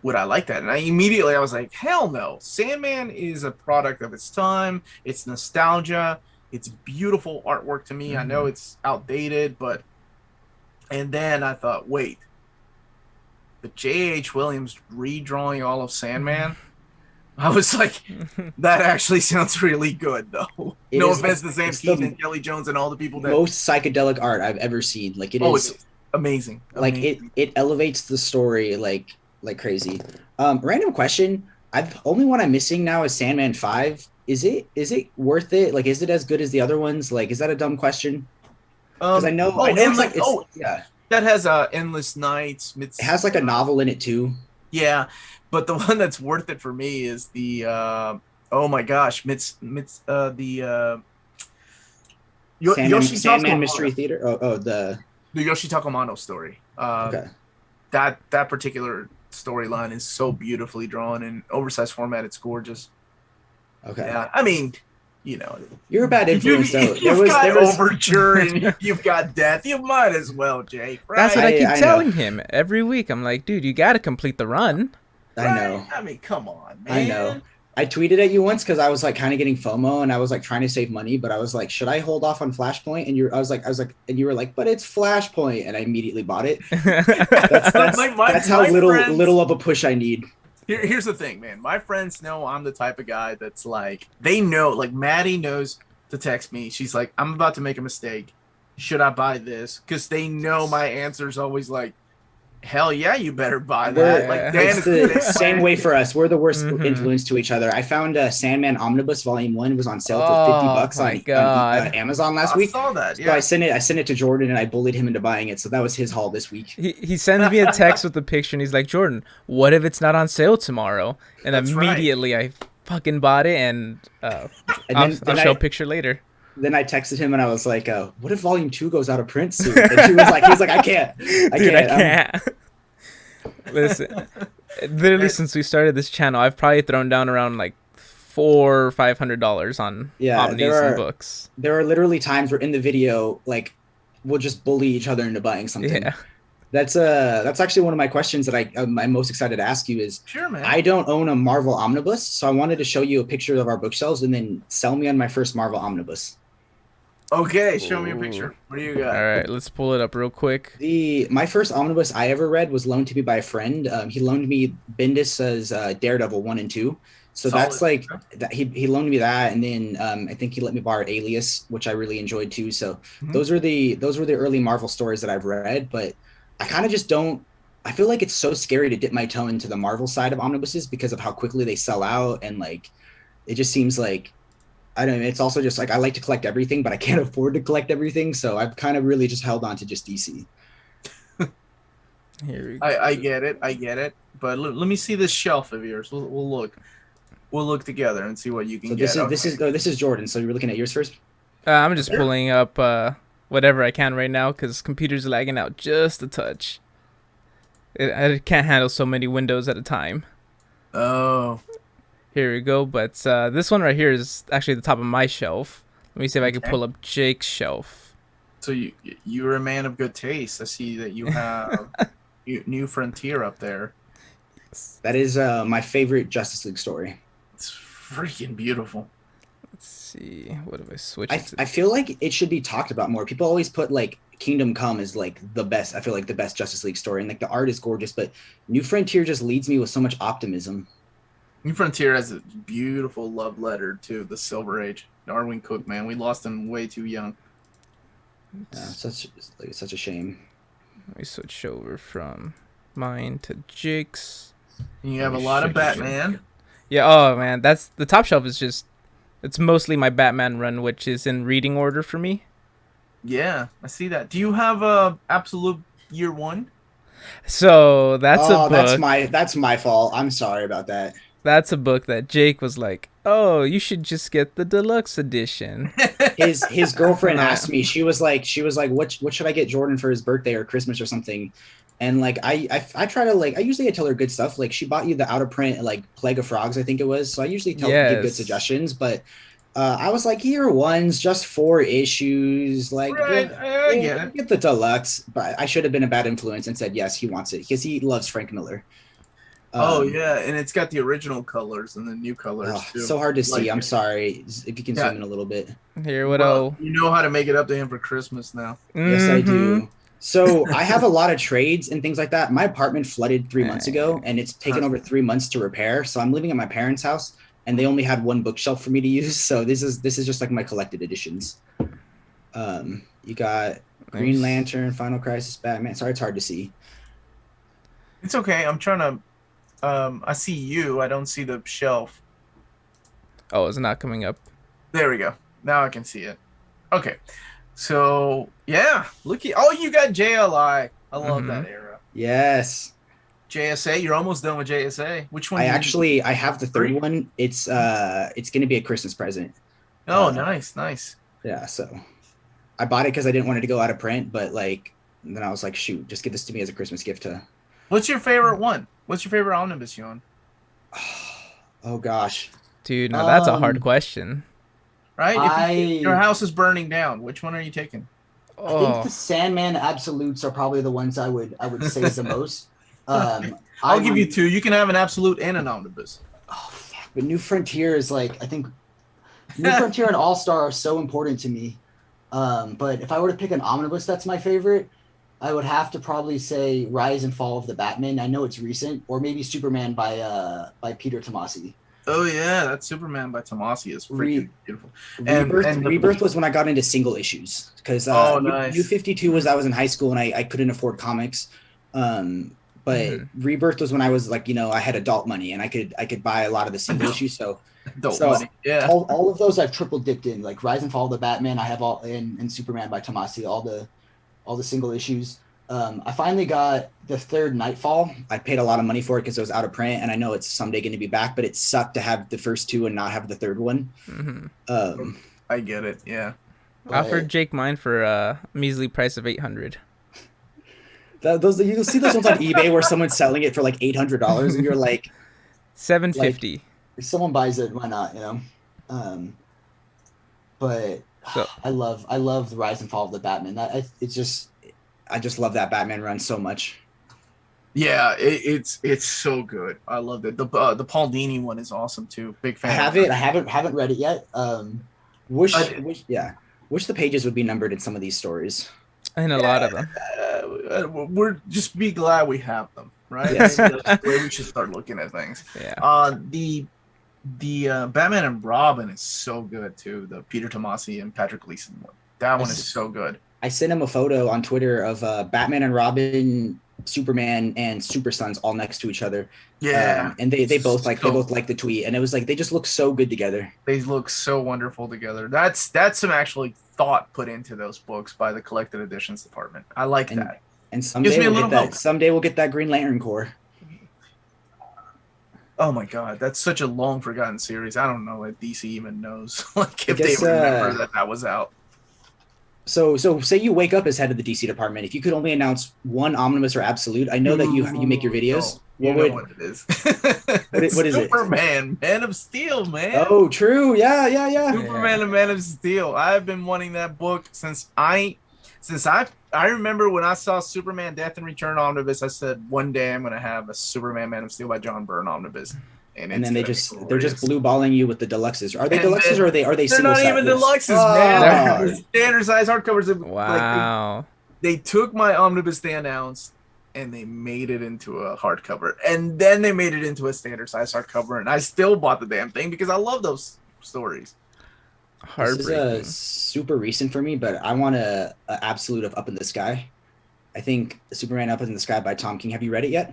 Speaker 1: would I like that? And I was like, hell no. Sandman is a product of its time. It's nostalgia. It's beautiful artwork to me. I know
Speaker 2: Mhm.
Speaker 1: it's outdated, but and then I thought, wait, but J.H. Williams redrawing all of Sandman. I was like, that actually sounds really good, though.
Speaker 3: it
Speaker 1: No
Speaker 3: is
Speaker 1: offense to Sam
Speaker 3: it's
Speaker 1: Keith
Speaker 3: the
Speaker 1: and Kelly Jones and all the people that.
Speaker 3: most psychedelic art I've ever seen. Like, it
Speaker 1: Oh,
Speaker 3: is,
Speaker 1: it's amazing,
Speaker 3: like,
Speaker 1: amazing.
Speaker 3: it elevates the story like crazy. Random question. I've only one I'm missing now is Sandman 5. Is it worth it? Like, is it as good as the other ones? Like, is that a dumb question? Because I know it's
Speaker 1: Endless.
Speaker 3: like, it's,
Speaker 1: Oh,
Speaker 3: yeah.
Speaker 1: that has Endless Nights.
Speaker 3: It has like a novel in it too.
Speaker 1: Yeah, but the one that's worth it for me is the. Oh my gosh, the Yoshitaka
Speaker 3: Sandman
Speaker 1: Amano,
Speaker 3: Mystery Theater.
Speaker 1: the Yoshitaka Amano story.
Speaker 3: Okay.
Speaker 1: That particular storyline is so beautifully drawn in oversized format. It's gorgeous.
Speaker 3: Okay.
Speaker 1: Yeah, I mean, you know,
Speaker 3: You're a bad influence though.
Speaker 1: if you've got Overture and you've got Death, you might as well, Jake.
Speaker 2: That's what
Speaker 1: Right?
Speaker 2: I keep
Speaker 3: I know.
Speaker 2: telling him every week. I'm like, dude, you got to complete the run.
Speaker 3: I
Speaker 1: Right?
Speaker 3: know.
Speaker 1: I mean, come on,
Speaker 3: I know.
Speaker 1: man.
Speaker 3: I tweeted at you once because I was like kind of getting FOMO and I was like trying to save money, but I was like, should I hold off on Flashpoint? And I was like, and you were like, but it's Flashpoint, and I immediately bought it. That's
Speaker 1: my,
Speaker 3: that's
Speaker 1: my,
Speaker 3: that's how
Speaker 1: my
Speaker 3: little
Speaker 1: friends,
Speaker 3: little of a push I need.
Speaker 1: here's the thing, man. My friends know I'm the type of guy that's like, they know, like Maddie knows to text me. She's like, I'm about to make a mistake. Should I buy this? Because they know my answer is always like, hell yeah, you better buy that. Like Dan
Speaker 3: It's
Speaker 1: is
Speaker 3: the
Speaker 1: the
Speaker 3: same way for us. We're the worst
Speaker 2: Mhm.
Speaker 3: influence to each other. I found Sandman Omnibus Volume 1 was on sale for 50
Speaker 2: Oh
Speaker 3: bucks
Speaker 2: my
Speaker 3: on
Speaker 2: god.
Speaker 3: Amazon last
Speaker 1: I
Speaker 3: week.
Speaker 1: saw that.
Speaker 3: So I
Speaker 1: Yeah.
Speaker 3: sent it to Jordan and I bullied him into buying it. So that was his haul this week.
Speaker 2: He sends me a text with the picture and he's like, Jordan, what if it's not on sale tomorrow? And
Speaker 1: That's right.
Speaker 2: immediately I fucking bought it and
Speaker 3: And
Speaker 2: I'll show a picture later.
Speaker 3: then I texted him and I was like, what if Volume 2 goes out of print soon? And he was like, I can't.
Speaker 2: Dude, I can't. Listen, literally
Speaker 1: And-
Speaker 2: since we started this channel, I've probably thrown down around like $400 or $500 on
Speaker 3: Yeah,
Speaker 2: omnis and books.
Speaker 3: there are literally times where in the video, like, we'll just bully each other into buying something.
Speaker 2: Yeah.
Speaker 3: That's actually one of my questions that I'm most excited to ask you is
Speaker 1: Sure, man.
Speaker 3: I don't own a Marvel omnibus, so I wanted to show you a picture of our bookshelves and then sell me on my first Marvel omnibus.
Speaker 1: Okay, show me a
Speaker 2: Ooh.
Speaker 1: picture. What do you
Speaker 2: All
Speaker 1: got?
Speaker 2: right, let's pull it up real quick.
Speaker 3: The My first omnibus I ever read was loaned to me by a friend. He loaned me Bendis' Daredevil 1 and 2. So that's
Speaker 1: Solid.
Speaker 3: like
Speaker 1: Okay.
Speaker 3: that he loaned me that, and then I think he let me borrow Alias, which I really enjoyed too. So
Speaker 1: Mhm.
Speaker 3: those were the early Marvel stories that I've read, but I kind of just don't. I feel like it's so scary to dip my toe into the Marvel side of omnibuses because of how quickly they sell out, and like it just seems like I don't know. It's also just like I like to collect everything, but I can't afford to collect everything, so I've kind of really just held on to just DC.
Speaker 2: Here we
Speaker 1: I
Speaker 2: go.
Speaker 1: get it. I get it. But let me see this shelf of yours. We'll look. We'll look together and see what you
Speaker 3: So
Speaker 1: can get. Okay.
Speaker 3: this is Jordan. So you're looking at yours first.
Speaker 2: I'm just
Speaker 1: Sure.
Speaker 2: pulling up whatever I can right now because computer's lagging out just a touch. I can't handle so many windows at a time.
Speaker 1: Oh.
Speaker 2: Here we go. But this one right here is actually the top of my shelf. Let me see if I can
Speaker 1: Okay.
Speaker 2: pull up Jake's shelf.
Speaker 1: So you're a man of good taste. I see that you have New Frontier up there.
Speaker 3: That is my favorite Justice League story.
Speaker 1: It's freaking beautiful.
Speaker 2: Let's see. What if I switch it to?
Speaker 3: I feel like it should be talked about more. People always put like Kingdom Come as like the best. I feel like the best Justice League story, and like the art is gorgeous, but New Frontier just leads me with so much optimism.
Speaker 1: New Frontier has a beautiful love letter to the Silver Age. Darwin Cook, man, we lost him way too young.
Speaker 3: It's such a shame.
Speaker 2: Let me switch over from mine to Jake's.
Speaker 1: And you
Speaker 2: Let
Speaker 1: have
Speaker 2: me
Speaker 1: a lot of
Speaker 2: show you.
Speaker 1: Batman.
Speaker 2: Yeah. Oh man, that's the top shelf is just. It's mostly my Batman run, which is in reading order for me.
Speaker 1: Yeah, I see that. Do you have a Absolute Year One?
Speaker 2: So that's a
Speaker 3: Oh,
Speaker 2: book.
Speaker 3: that's my fault. I'm sorry about that.
Speaker 2: That's a book that Jake was like, "Oh, you should just get the deluxe edition."
Speaker 3: His
Speaker 2: And
Speaker 3: girlfriend
Speaker 2: I
Speaker 3: asked me. She was like, what should I get Jordan for his birthday or Christmas or something? And like I try to like I usually tell her good stuff. Like she bought you the out of print like Plague of Frogs, I think it was. So I usually tell give good
Speaker 2: yes.
Speaker 3: suggestions, but I was like, year one's just 4 issues. Like
Speaker 1: Right, I get it.
Speaker 3: get the deluxe. But I should have been a bad influence and said yes, he wants it because he loves Frank Miller.
Speaker 1: Oh
Speaker 3: Um,
Speaker 1: yeah, and it's got the original colors and the new colors
Speaker 3: oh,
Speaker 1: too.
Speaker 3: so hard to see.
Speaker 1: Like,
Speaker 3: I'm sorry if you can
Speaker 1: yeah.
Speaker 3: zoom in a little bit.
Speaker 2: Here, what
Speaker 1: Well,
Speaker 2: oh?
Speaker 1: you know how to make it up to him for Christmas now.
Speaker 3: Yes, I
Speaker 2: Mm-hmm.
Speaker 3: do. So I have a lot of trades and things like that. My apartment flooded 3 months ago,
Speaker 2: Uh,
Speaker 3: and it's taken
Speaker 1: Huh.
Speaker 3: over 3 months to repair. So I'm living at my parents' house, and they only had one bookshelf for me to use. So this is just like my collected editions. You got Green Lantern, Final Crisis, Batman. Sorry, it's hard to see.
Speaker 1: It's okay. I'm trying to. I see you. I don't see the shelf.
Speaker 2: oh, it's not coming up.
Speaker 1: There we go. Now I can see it. Okay. So yeah, look at. Oh, you got JLI. I love
Speaker 2: Mm-hmm.
Speaker 1: that era.
Speaker 3: Yes,
Speaker 1: JSA. You're almost done with JSA. Which one do you?
Speaker 3: I have the third
Speaker 1: Three.
Speaker 3: one. It's gonna be a Christmas present.
Speaker 1: Oh,
Speaker 3: Uh,
Speaker 1: nice, nice.
Speaker 3: yeah, so I bought it because I didn't want it to go out of print, but like then I was like, shoot, just give this to me as a Christmas gift to.
Speaker 1: What's your favorite one? What's your favorite omnibus you own?
Speaker 3: Oh gosh.
Speaker 2: Dude, now that's a hard
Speaker 3: Um,
Speaker 2: question.
Speaker 1: Right? If your
Speaker 3: I
Speaker 1: house is burning down, which one are you taking?
Speaker 3: I think the
Speaker 2: Oh,
Speaker 3: Sandman absolutes are probably the ones I would save the most. I
Speaker 1: I'll give you
Speaker 3: would.
Speaker 1: two. You can have an absolute and an omnibus.
Speaker 3: Oh, fuck. But New Frontier is like I think New Frontier and All Star are so important to me. But if I were to pick an omnibus that's my favorite, I would have to probably say Rise and Fall of the Batman. I know it's recent, or maybe Superman by Peter Tomasi.
Speaker 1: Oh yeah, that Superman by Tomasi is freaking
Speaker 3: Re-
Speaker 1: beautiful. And
Speaker 3: Rebirth was when I got into single issues because
Speaker 1: oh
Speaker 3: New
Speaker 1: nice.
Speaker 3: 52 was I was in high school and I couldn't afford comics. But
Speaker 2: mm-hmm.
Speaker 3: Rebirth was when I was like, I had adult money and I could buy a lot of the single
Speaker 1: Adult,
Speaker 3: issues. So
Speaker 1: adult
Speaker 3: so
Speaker 1: money. Yeah.
Speaker 3: all of those I've triple dipped in, like Rise and Fall of the Batman. I have all and Superman by Tomasi, all the single issues. I finally got the third Nightfall. I paid a lot of money for it because it was out of print, and I know it's someday going to be back. But it sucked to have the first two and not have the third one.
Speaker 2: Mm-hmm.
Speaker 1: I get it. Yeah.
Speaker 2: I offered
Speaker 3: But
Speaker 2: Jake mine for a measly price of 800.
Speaker 3: those you'll see those ones on eBay where someone's selling it for like $800, and you're like
Speaker 2: 750.
Speaker 3: if someone buys it, why not? Um, but
Speaker 2: So
Speaker 3: I love the Rise and Fall of the Batman. It's just I just love that Batman run so much.
Speaker 1: Yeah, it's so good. I loved it. The Paul Dini one is awesome too. Big
Speaker 3: I
Speaker 1: fan of
Speaker 3: have
Speaker 1: that.
Speaker 3: it. I haven't read it yet.
Speaker 1: Uh,
Speaker 3: Wish the pages would be numbered in some of these stories.
Speaker 2: And a lot
Speaker 1: yeah,
Speaker 2: of them.
Speaker 1: we're just be glad we have them, right?
Speaker 3: Yes.
Speaker 1: Maybe that's the way we should start looking at things.
Speaker 2: Yeah.
Speaker 1: The Batman and Robin is so good too. The Peter Tomasi and Patrick Gleason one. That one is so good.
Speaker 3: I sent him a photo on Twitter of Batman and Robin, Superman, and Super Sons all next to each other.
Speaker 1: Yeah,
Speaker 3: and they both
Speaker 1: so,
Speaker 3: liked the tweet, and it was like they just look so good together.
Speaker 1: they look so wonderful together. That's some actually thought put into those books by the collected editions department. I like
Speaker 3: And
Speaker 1: that.
Speaker 3: and
Speaker 1: Gives me a little hope.
Speaker 3: Someday we'll get that Green Lantern Corps.
Speaker 1: Oh my god, that's such a long forgotten series. I don't know if DC even knows like if
Speaker 3: guess,
Speaker 1: they remember that was out.
Speaker 3: So say you wake up as head of the DC department. If you could only announce one omnibus or absolute, I know that you make your videos.
Speaker 1: No, you know what it is.
Speaker 3: What is it?
Speaker 1: Superman, Man of Steel, man.
Speaker 3: Oh, true. Yeah.
Speaker 1: Superman and Man of Steel. I've been wanting that book since I remember when I saw Superman Death and Return omnibus. I said one day I'm gonna have a Superman Man of Steel by John Byrne omnibus,
Speaker 3: and then they're just blue balling you with the deluxes. Are they deluxes or are they
Speaker 1: They're
Speaker 3: single
Speaker 1: not even deluxes, man. They're standard size hardcovers.
Speaker 2: Wow.
Speaker 1: Like they took my omnibus they announced and they made it into a hardcover, and then they made it into a standard size hardcover, and I still bought the damn thing because I love those stories.
Speaker 3: This is super recent for me, but I want a absolute of Up in the Sky. I think Superman Up in the Sky by Tom King. Have you read it yet?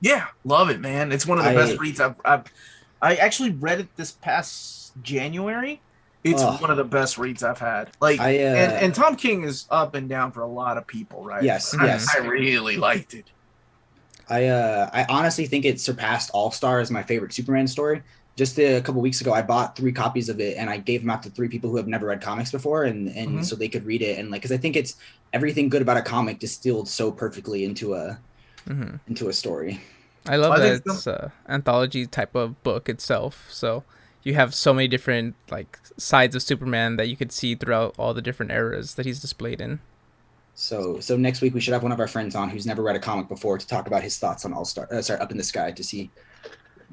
Speaker 1: Yeah, love it, man. It's one of the best reads I actually read it this past January. It's one of the best reads I've had. Like, and Tom King is up and down for a lot of people, right?
Speaker 3: Yes.
Speaker 1: I really liked it.
Speaker 3: I honestly think it surpassed All Star as my favorite Superman story. Just a couple weeks ago, I bought 3 copies of it and I gave them out to 3 people who have never read comics before, and so they could read it, and like, because I think it's everything good about a comic distilled so perfectly into a story.
Speaker 2: I love that it's an anthology type of book itself. So you have so many different like sides of Superman that you could see throughout all the different eras that he's displayed in.
Speaker 3: So next week we should have one of our friends on who's never read a comic before to talk about his thoughts on Up in the Sky, to see,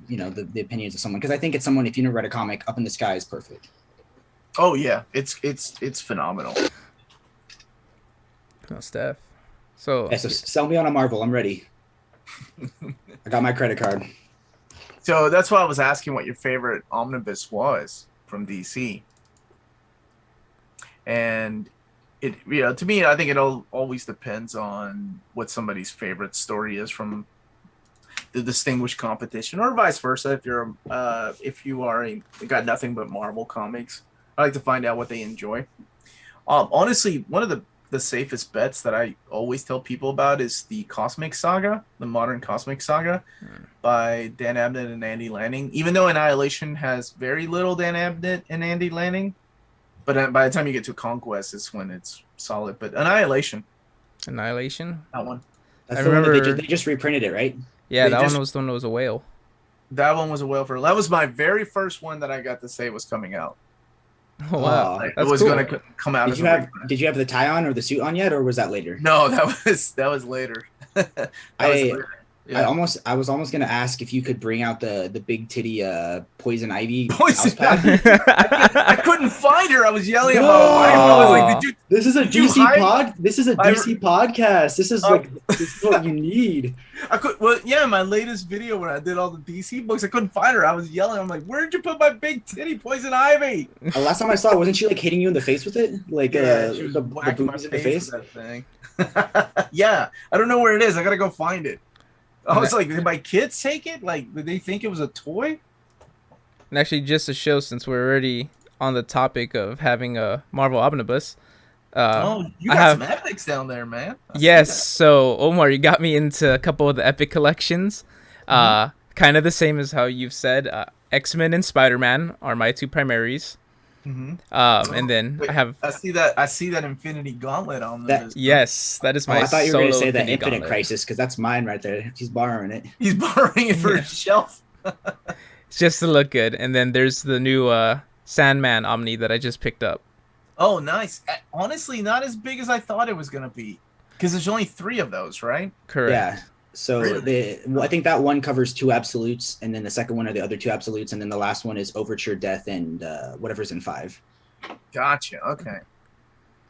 Speaker 3: the opinions of someone, because I think it's someone, if you never read a comic, Up in the Sky is perfect.
Speaker 1: Oh yeah, it's phenomenal.
Speaker 2: Oh, Steph. So
Speaker 3: sell me on a Marvel. I'm ready. I got my credit card.
Speaker 1: So that's why I was asking what your favorite omnibus was from DC. And it, to me, I think it always depends on what somebody's favorite story is from the distinguished competition, or vice versa. If you got nothing but Marvel comics, I like to find out what they enjoy. Honestly, one of the safest bets that I always tell people about is the Cosmic Saga, the modern Cosmic Saga by Dan Abnett and Andy Lanning. Even though Annihilation has very little Dan Abnett and Andy Lanning, but by the time you get to Conquest, it's when it's solid. But Annihilation, that one.
Speaker 3: I remember they just reprinted it, right?
Speaker 2: Yeah, that one was the one that was a whale.
Speaker 1: That one was a whale that was my very first one that I got to say was coming out.
Speaker 2: Oh, wow.
Speaker 1: It was going to come out.
Speaker 3: Did you have the tie on or the suit on yet, or was that later?
Speaker 1: No, that was later.
Speaker 3: I was almost gonna ask if you could bring out the big titty Poison Ivy.
Speaker 1: I couldn't find her. I was yelling at my wife. I was like,
Speaker 3: This is a DC podcast. This is this is what you need.
Speaker 1: My latest video when I did all the DC books, I couldn't find her. I was yelling. I'm like, where'd you put my big titty Poison Ivy?
Speaker 3: Last time I saw her, wasn't she like hitting you in the face with it? Like
Speaker 1: she was
Speaker 3: the
Speaker 1: whacking my
Speaker 3: boobies in the face?
Speaker 1: That thing. Yeah, I don't know where it is. I gotta go find it. I was like, did my kids take it? Like, did they think it was a toy?
Speaker 2: And actually, just to show, since we're already on the topic of having a Marvel omnibus,
Speaker 1: you got some epics down there, man.
Speaker 2: Yes, so Omar, you got me into a couple of the epic collections. Kind of the same as how you've said. X-Men and Spider-Man are my 2 primaries. And then I see that Infinity Gauntlet on this. Yes, that is my.
Speaker 3: I thought you were going to say that
Speaker 2: Infinite
Speaker 3: Infinite Crisis, because that's mine right there. He's borrowing it.
Speaker 1: He's borrowing it for his shelf.
Speaker 2: It's just to look good. And then there's the new Sandman Omni that I just picked up.
Speaker 1: Oh, nice. Honestly, not as big as I thought it was going to be. Because there's only 3 of those, right?
Speaker 3: Yeah.
Speaker 2: Correct.
Speaker 3: So
Speaker 1: Really?
Speaker 3: I think that one covers 2 absolutes, and then the second one are the other 2 absolutes, and then the last one is Overture, Death, and whatever's in 5.
Speaker 1: Gotcha. Okay.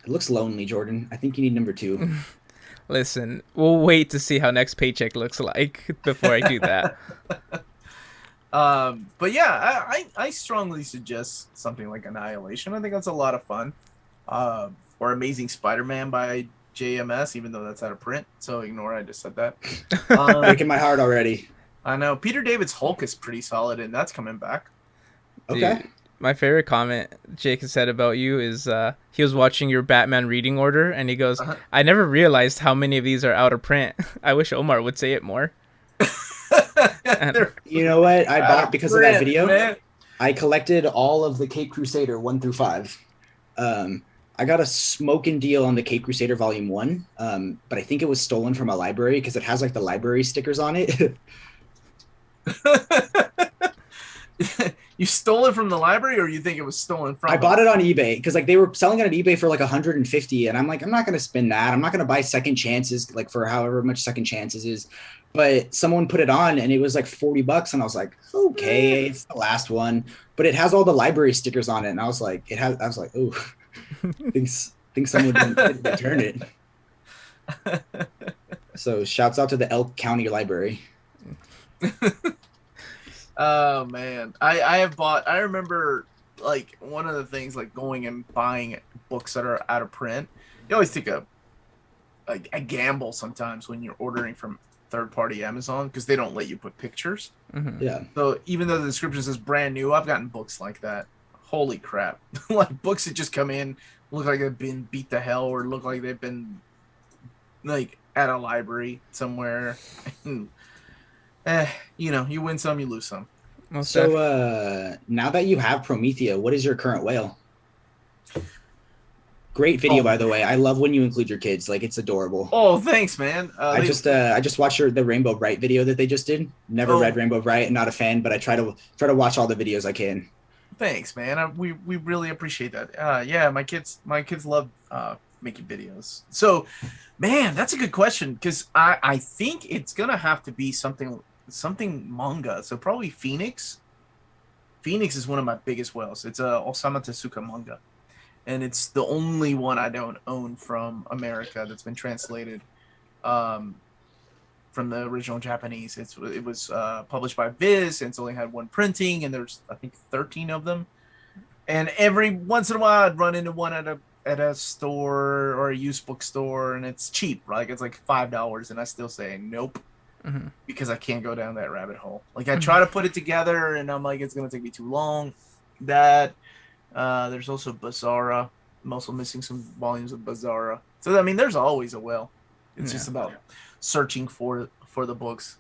Speaker 3: It looks lonely, Jordan. I think you need number 2.
Speaker 2: Listen, we'll wait to see how next paycheck looks like before I do that.
Speaker 1: But yeah, I strongly suggest something like Annihilation. I think that's a lot of fun. Or Amazing Spider-Man by JMS, even though that's out of print. So ignore I just said that.
Speaker 3: Breaking my heart already.
Speaker 1: I know Peter David's Hulk is pretty solid, and that's coming back.
Speaker 3: Okay.
Speaker 2: Dude, my favorite comment Jake has said about you is he was watching your Batman reading order and he goes,
Speaker 1: Uh-huh.
Speaker 2: I never realized how many of these are out of print. I wish Omar would say it more. And
Speaker 1: They're
Speaker 3: You know what? I
Speaker 1: out
Speaker 3: bought because of that
Speaker 1: print,
Speaker 3: video.
Speaker 1: man.
Speaker 3: I collected all of the Cape Crusader 1 through 5. I got a smoking deal on the Cape Crusader Volume 1, but I think it was stolen from a library because it has like the library stickers on it.
Speaker 1: You stole it from the library, or you think it was stolen from?
Speaker 3: I bought it on eBay because like they were selling it on eBay for like 150, and I'm like, I'm not gonna spend that. I'm not gonna buy second chances like for however much second chances is. But someone put it on and it was like $40, and I was like, okay, it's the last one. But it has all the library stickers on it, and I was like, oh, think someone didn't return it. So shouts out to the Elk County Library.
Speaker 1: Oh man, I have bought. I remember like one of the things like going and buying books that are out of print. You always take a gamble sometimes when you're ordering from third party Amazon because they don't let you put pictures.
Speaker 2: Mhm.
Speaker 3: Yeah.
Speaker 1: So even though the description says brand new, I've gotten books like that. Holy crap! Like books that just come in, look like they've been beat to hell, or look like they've been like at a library somewhere. You win some, you lose some.
Speaker 2: Most
Speaker 3: So
Speaker 2: def-
Speaker 3: now that you have Promethea, what is your current whale? Great video,
Speaker 1: Oh,
Speaker 3: by the way. I love when you include your kids. Like it's adorable.
Speaker 1: Oh, thanks, man.
Speaker 3: I just watched the Rainbow Bright video that they just did. Never
Speaker 1: Oh.
Speaker 3: read Rainbow Bright, not a fan, but I try to watch all the videos I can.
Speaker 1: Thanks, man. We really appreciate that. Yeah, my kids love making videos. So, man, that's a good question because I think it's gonna have to be something manga. So probably Phoenix. Phoenix is one of my biggest whales. It's a Osamu Tezuka manga, and it's the only one I don't own from America that's been translated from the original Japanese. It was published by Viz, and it's only had one printing, and there's I think 13 of them. And every once in a while, I'd run into one at a store or a used bookstore, and it's cheap, right? Like it's like $5, and I still say nope
Speaker 2: Mhm.
Speaker 1: because I can't go down that rabbit hole. Like I try to put it together, and I'm like, it's gonna take me too long. That there's also Bizarra. I'm also missing some volumes of Bizarra. So I mean, there's always a will. It's just about searching for the books.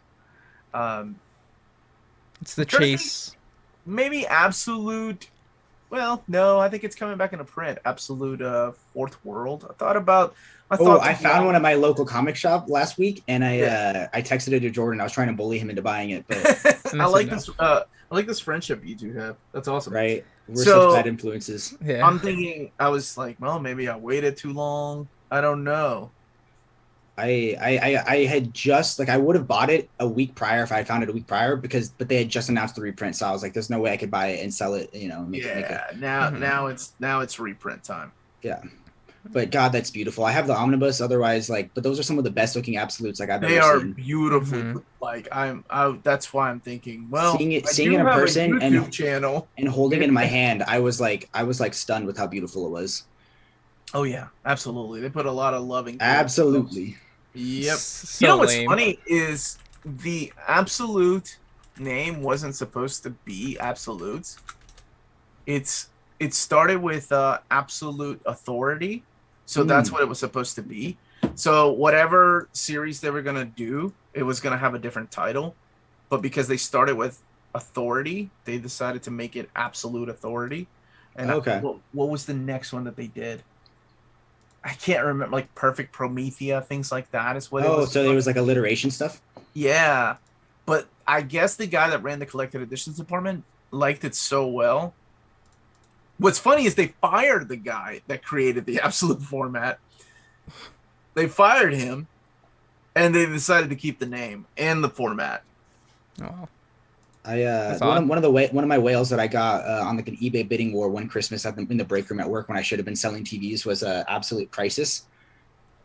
Speaker 2: It's the
Speaker 1: Trying to think,
Speaker 2: chase.
Speaker 1: maybe Absolute. Well, no, I think it's coming back into print. Absolute Fourth World. I thought about.
Speaker 3: I found one at my local comic shop last week, and I texted it to Jordan. I was trying to bully him into buying it, but
Speaker 2: And
Speaker 1: I
Speaker 2: I
Speaker 1: like
Speaker 2: said no.
Speaker 1: this. I like this friendship you two have. That's awesome.
Speaker 3: right, we're
Speaker 1: So-
Speaker 3: such bad influences.
Speaker 2: Yeah.
Speaker 1: I'm thinking. I was like, well, maybe I waited too long. I don't know.
Speaker 3: I had just like I would have bought it a week prior if I found it a week prior but they had just announced the reprint, so I was like, there's no way I could buy it and sell it, make it.
Speaker 1: Yeah.
Speaker 2: Mhm.
Speaker 1: Now it's reprint time.
Speaker 3: Yeah. But God, that's beautiful. I have the omnibus. Otherwise, but those are some of the best looking absolutes like I've
Speaker 1: They
Speaker 3: ever
Speaker 1: are
Speaker 3: seen.
Speaker 1: beautifully
Speaker 2: Mhm.
Speaker 1: like that's why I'm thinking. Well,
Speaker 3: Seeing it
Speaker 1: I
Speaker 3: in
Speaker 1: do
Speaker 3: a
Speaker 1: have
Speaker 3: person
Speaker 1: a YouTube channel.
Speaker 3: and holding it in my hand, I was like stunned with how beautiful it was.
Speaker 1: Oh yeah, absolutely. They put a lot of loving. care into those.
Speaker 3: Absolutely.
Speaker 1: Yep.
Speaker 2: So
Speaker 1: You know what's
Speaker 2: lame.
Speaker 1: funny is the Absolute name wasn't supposed to be Absolutes. It started with Absolute Authority, so that's what it was supposed to be. So whatever series they were gonna do, it was gonna have a different title, but because they started with Authority, they decided to make it Absolute Authority. And
Speaker 3: Okay.
Speaker 1: what was the next one that they did? I can't remember, like Perfect Promethea, things like that is what it was.
Speaker 3: So there was like alliteration stuff.
Speaker 1: Yeah, but I guess the guy that ran the collected editions department liked it so well. What's funny is they fired the guy that created the Absolute format, they fired him, and they decided to keep the name and the format.
Speaker 2: Oh,
Speaker 3: I
Speaker 2: that's odd.
Speaker 3: one of my whales that I got on like an eBay bidding war one Christmas in the break room at work when I should have been selling TVs was Absolute Crisis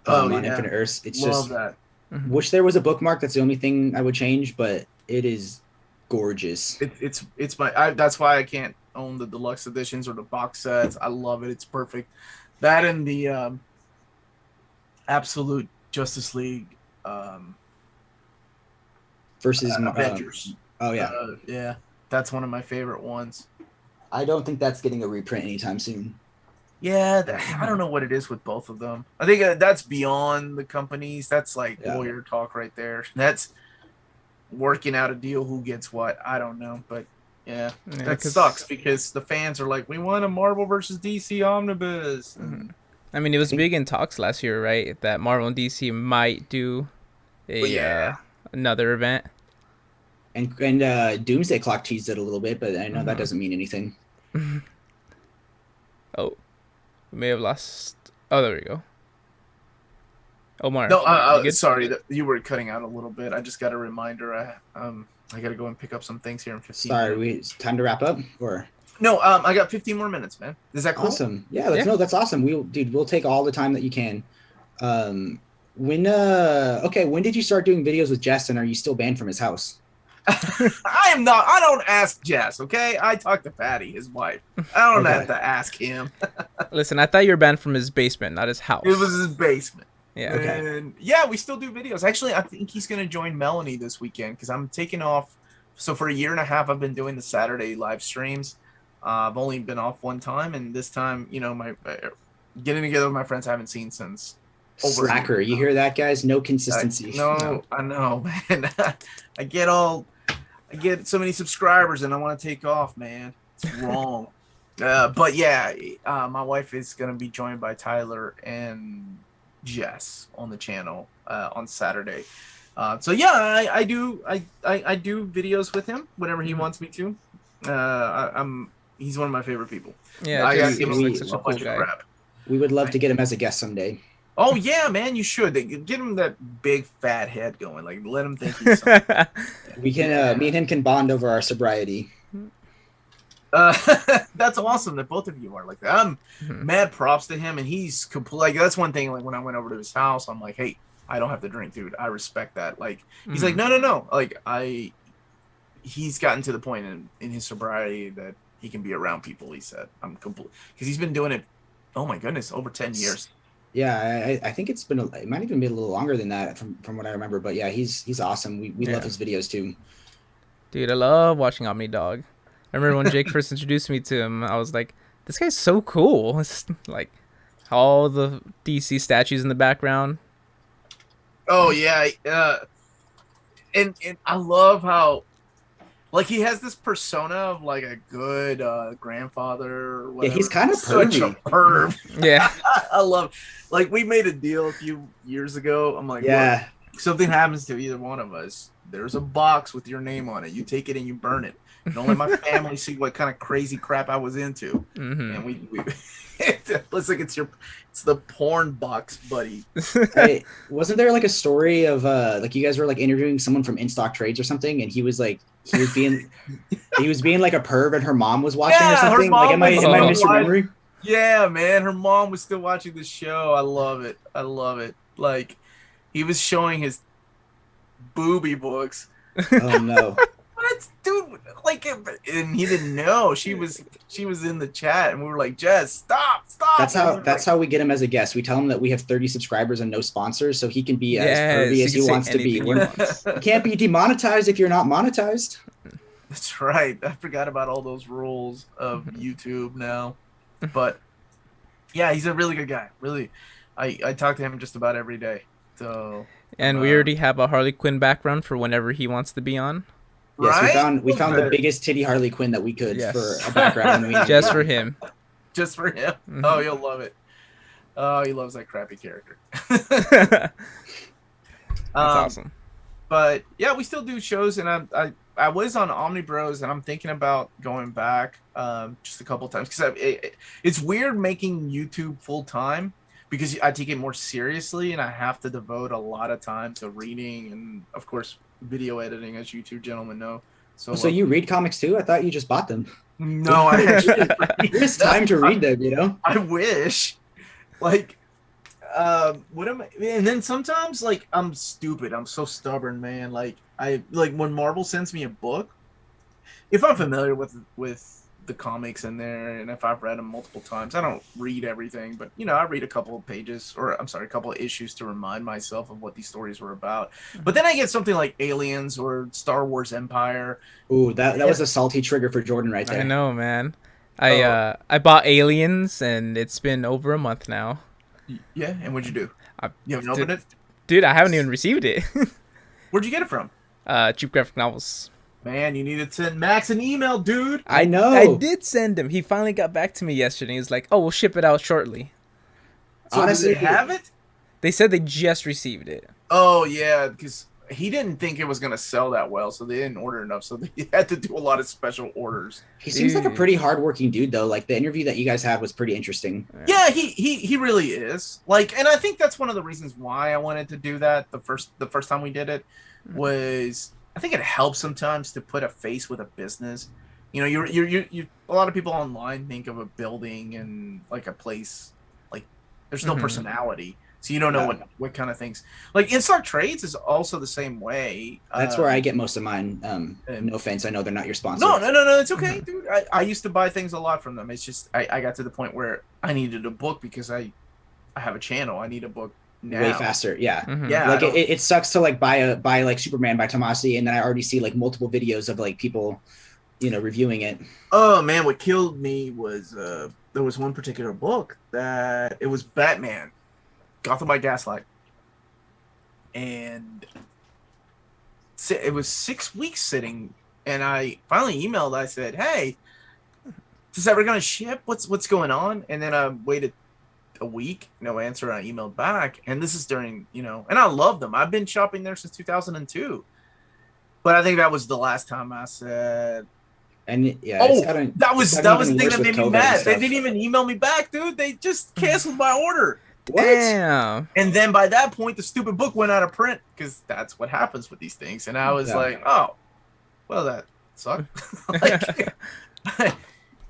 Speaker 1: Oh
Speaker 3: on
Speaker 1: yeah,
Speaker 3: Infinite Earths. It's
Speaker 1: love
Speaker 3: just
Speaker 1: that.
Speaker 2: Mhm.
Speaker 3: wish there was a bookmark. That's the only thing I would change, but it is gorgeous.
Speaker 1: It's my that's why I can't own the deluxe editions or the box sets. I love it. It's perfect. That and the Absolute Justice League
Speaker 3: Versus
Speaker 1: Avengers.
Speaker 3: oh yeah,
Speaker 1: Yeah, that's one of my favorite ones.
Speaker 3: I don't think that's getting a reprint anytime soon.
Speaker 1: Yeah, I don't know what it is with both of them. I think that's beyond the companies. That's like
Speaker 3: Yeah.
Speaker 1: lawyer talk right there. That's working out a deal who gets what. I don't know, but yeah,
Speaker 2: Yeah,
Speaker 1: that sucks
Speaker 2: because
Speaker 1: because the fans are like, we want a Marvel versus DC omnibus. And,
Speaker 2: I mean, it
Speaker 3: I
Speaker 2: was
Speaker 3: think
Speaker 2: big in talks last year, right? That Marvel and DC might do
Speaker 1: but
Speaker 2: a
Speaker 1: yeah,
Speaker 2: another event.
Speaker 3: and Doomsday Clock teased it a little bit, but I know that
Speaker 2: Hmm.
Speaker 3: doesn't mean anything.
Speaker 2: Oh, we may have lost. Oh, there we go. Omar,
Speaker 1: no,
Speaker 2: you good?
Speaker 1: sorry that you were cutting out a little bit. I just got a reminder. I got to go and pick up some things here in 15
Speaker 3: Sorry,
Speaker 1: minutes.
Speaker 3: it's time to wrap up or
Speaker 1: No, I got 15 more minutes, man. Is that cool?
Speaker 3: awesome. Yeah,
Speaker 2: Yeah.
Speaker 3: that's awesome. We'll take all the time that you can. Um when did you start doing videos with Jess and are you still banned from his house?
Speaker 1: I am not. I don't ask Jess. Okay, I talked to Patty, his wife. I don't have
Speaker 3: Okay.
Speaker 1: to ask him.
Speaker 2: Listen, I thought you were banned from his basement, not his
Speaker 1: It was
Speaker 2: house.
Speaker 1: his basement.
Speaker 2: Yeah.
Speaker 3: Okay.
Speaker 1: And yeah, we still do videos. Actually, I think he's going to join Melanie this weekend because I'm taking off. So for a year and a half, I've been doing the Saturday live streams. I've only been off one time, and this time, my getting together with my friends I haven't seen since over a year.
Speaker 3: Slacker. You hear that, guys? No consistency.
Speaker 2: No.
Speaker 1: No, I know, man. I get all, I get so many subscribers, and I want to take off, man. It's wrong. But yeah, my wife is gonna be joined by Tyler and Jess on the channel on Saturday. So yeah, I do videos with him whenever he
Speaker 2: Mhm.
Speaker 1: wants me to. I'm he's one of my favorite people.
Speaker 2: Yeah,
Speaker 1: I gotta
Speaker 2: Jesse
Speaker 1: give
Speaker 2: seems
Speaker 1: him
Speaker 2: like
Speaker 3: we-
Speaker 2: such
Speaker 1: a
Speaker 2: a cool
Speaker 1: bunch of
Speaker 2: guy.
Speaker 1: crap.
Speaker 3: We would love to get him as a guest someday.
Speaker 1: Oh yeah, man, you should. Get him that big fat head going. Like let him think he's something.
Speaker 3: We can
Speaker 1: Yeah.
Speaker 3: me and him can bond over our sobriety.
Speaker 1: Uh, that's awesome that both of you are like that. I'm
Speaker 2: Mhm.
Speaker 1: mad props to him, and he's complete. Like that's one thing. Like when I went over to his house, I'm like, hey, I don't have to drink, dude. I respect that. Like he's like,
Speaker 2: Mhm.
Speaker 1: no. Like he's gotten to the point in his sobriety that he can be around people. He said, I'm complete because he's been doing it. Oh my goodness, over 10 years.
Speaker 3: Yeah, I think it might even be a little longer than that from what I remember. But yeah, he's awesome. We love
Speaker 2: Yeah.
Speaker 3: his videos too.
Speaker 2: Dude, I love watching Omni Dog. I remember when Jake first introduced me to him, I was like, this guy's so cool. It's like all the DC statues in the background.
Speaker 1: Oh yeah, and I love how like he has this persona of like a good grandfather or
Speaker 3: Yeah,
Speaker 1: whatever.
Speaker 3: he's kind of
Speaker 1: Such a
Speaker 3: pervy.
Speaker 1: perv.
Speaker 2: Yeah.
Speaker 1: I love like we made a deal a few years ago. I'm like, look,
Speaker 3: Yeah,
Speaker 1: if something happens to either one of us, there's a box with your name on it. You take it and you burn it. Don't let my family see what kind of crazy crap I was into.
Speaker 2: Hmm.
Speaker 1: And we looks like it's the porn box, buddy.
Speaker 3: wasn't there like a story of like you guys were like interviewing someone from In Stock Trades or something, and he was being like a perv, and her mom was watching or
Speaker 1: Yeah, her
Speaker 3: something. Like,
Speaker 1: mom
Speaker 3: am
Speaker 1: was
Speaker 3: I
Speaker 2: still
Speaker 3: misremembering?
Speaker 1: Yeah, man, her mom was still watching the show. I love it. I love it. Like he was showing his booby books.
Speaker 3: Oh no.
Speaker 1: What, dude? Like, and he didn't know she was in the chat, and we were like, Jess, stop.
Speaker 3: That's how we get him as a guest. We tell him that we have 30 subscribers and no sponsors, so he can be as
Speaker 2: Yes,
Speaker 3: pervy
Speaker 2: he
Speaker 3: as
Speaker 2: can
Speaker 3: he
Speaker 2: say
Speaker 3: wants to be.
Speaker 2: anything he wants.
Speaker 3: You can't be demonetized if you're not monetized.
Speaker 1: That's right. I forgot about all those rules of YouTube now, but yeah, he's a really good guy. Really, I talk to him just about every day. So
Speaker 2: And we already have a Harley Quinn background for whenever he wants to be on.
Speaker 3: Yes,
Speaker 1: right,
Speaker 3: we found the biggest titty Harley Quinn that we could
Speaker 2: Yes.
Speaker 3: for a background when we
Speaker 2: Just for him.
Speaker 1: just for him.
Speaker 2: Mhm.
Speaker 1: Oh, you'll love it. Oh, he loves that crappy character.
Speaker 2: That's awesome.
Speaker 1: But yeah, we still do shows, and I was on Omni Bros, and I'm thinking about going back just a couple times because it's weird making YouTube full time because I take it more seriously, and I have to devote a lot of time to reading and, of course, video editing, as you two gentlemen know. So,
Speaker 3: So you read comics too? I thought you just bought them.
Speaker 1: no, I actually
Speaker 3: There's time to read them, you know?
Speaker 1: I wish. Like, what am I? And then sometimes, like, I'm stupid. I'm so stubborn, man. Like, I like when Marvel sends me a book, if I'm familiar with the comics in there, and if I've read them multiple times, I don't read everything, but I read a couple of pages, or I'm sorry, a couple of issues to remind myself of what these stories were about. But then I get something like Aliens or Star Wars Empire.
Speaker 3: Ooh, that was a salty trigger for Jordan right there.
Speaker 2: I know, man.
Speaker 1: Oh.
Speaker 2: I bought Aliens, and it's been over a month now.
Speaker 1: Yeah, and what'd you do?
Speaker 2: I,
Speaker 1: You haven't opened it?
Speaker 2: Dude, I haven't even received it.
Speaker 1: Where'd you get it from?
Speaker 2: Cheap graphic novels.
Speaker 1: Man, you need to send Max an email, dude.
Speaker 3: I know.
Speaker 2: I did send him. He finally got back to me yesterday. He was like, "Oh, we'll ship it out shortly."
Speaker 1: So
Speaker 3: Honestly,
Speaker 1: do they have it?
Speaker 2: They said they just received it.
Speaker 1: Oh yeah, because he didn't think it was gonna sell that well, so they didn't order enough. So they had to do a lot of special orders.
Speaker 3: he seems like a
Speaker 2: Dude.
Speaker 3: pretty hardworking dude, though. Like the interview that you guys had was pretty interesting.
Speaker 1: Yeah, he really is. Like, and I think that's one of the reasons why I wanted to do that. The first time we did it was, I think it helps sometimes to put a face with a business. You a lot of people online think of a building and like a place, like there's no personality, so you don't know what kind of things. Like In Stock Trades is also the same way.
Speaker 3: That's where I get most of mine. No offense, I know they're not your sponsor.
Speaker 1: No, it's okay, dude. I used to buy things a lot from them. It's just I got to the point where I needed a book because I have a channel. I need a book now.
Speaker 3: Way faster, yeah.
Speaker 1: Yeah,
Speaker 3: Like it sucks to like buy like Superman by Tomasi, and then I already see like multiple videos of like people, reviewing it.
Speaker 1: Oh man, what killed me was there was one particular book that it was Batman, Gotham by Gaslight, and it was 6 weeks sitting, and I finally emailed. I said, "Hey, is this ever gonna ship? What's going on?" And then I waited a week, no answer. I emailed back, and this is during and I love them. I've been shopping there since 2002, but I think that was the last time I said.
Speaker 3: And yeah,
Speaker 1: that was the thing that made me mad. They didn't even email me back, dude. They just canceled my order.
Speaker 3: What?
Speaker 2: Damn.
Speaker 1: And then by that point, the stupid book went out of print because that's what happens with these things. And I was like, oh, well, that sucked.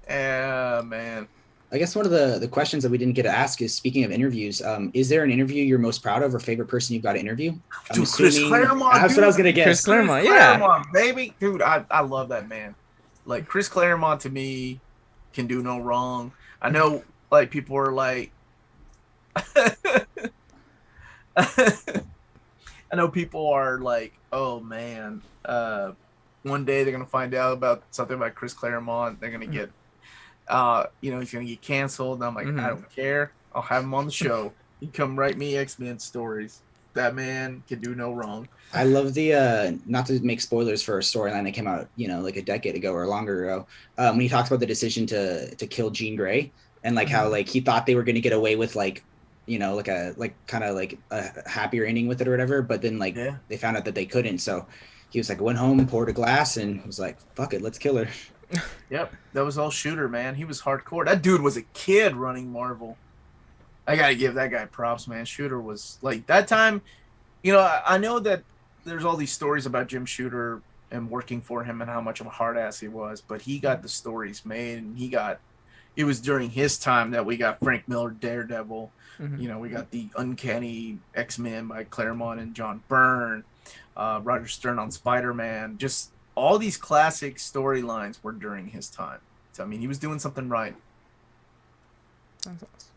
Speaker 1: Yeah, man.
Speaker 3: I guess one of the questions that we didn't get to ask is, speaking of interviews, is there an interview you're most proud of or favorite person you've got to interview?
Speaker 1: Dude, Chris Claremont.
Speaker 3: That's what I was gonna guess.
Speaker 2: Chris Claremont, yeah.
Speaker 1: Claremont, baby, dude, I love that man. Like Chris Claremont to me can do no wrong. I know, like people are like, I know people are like, oh man, one day they're gonna find out about something about Chris Claremont. They're gonna get, he's gonna get canceled. And I'm like, I don't care. I'll have him on the show. He come write me X-Men stories. That man can do no wrong.
Speaker 3: I love the not to make spoilers for a storyline that came out, like a decade ago or longer ago, when he talks about the decision to kill Jean Grey and like how like he thought they were going to get away with like kind of like a happier ending with it or whatever, but then they found out that they couldn't. So he was like, went home, poured a glass, and was like, fuck it, let's kill her.
Speaker 1: Yep, that was all Shooter, man. He was hardcore. That dude was a kid running Marvel. I gotta give that guy props, man. Shooter was like that time. I know that there's all these stories about Jim Shooter and working for him and how much of a hard ass he was, but he got the stories made, and it was during his time that we got Frank Miller Daredevil. We got the Uncanny X-Men by Claremont and John Byrne, Roger Stern on Spider-Man. Just all these classic storylines were during his time. So I mean, he was doing something right.
Speaker 2: That's awesome.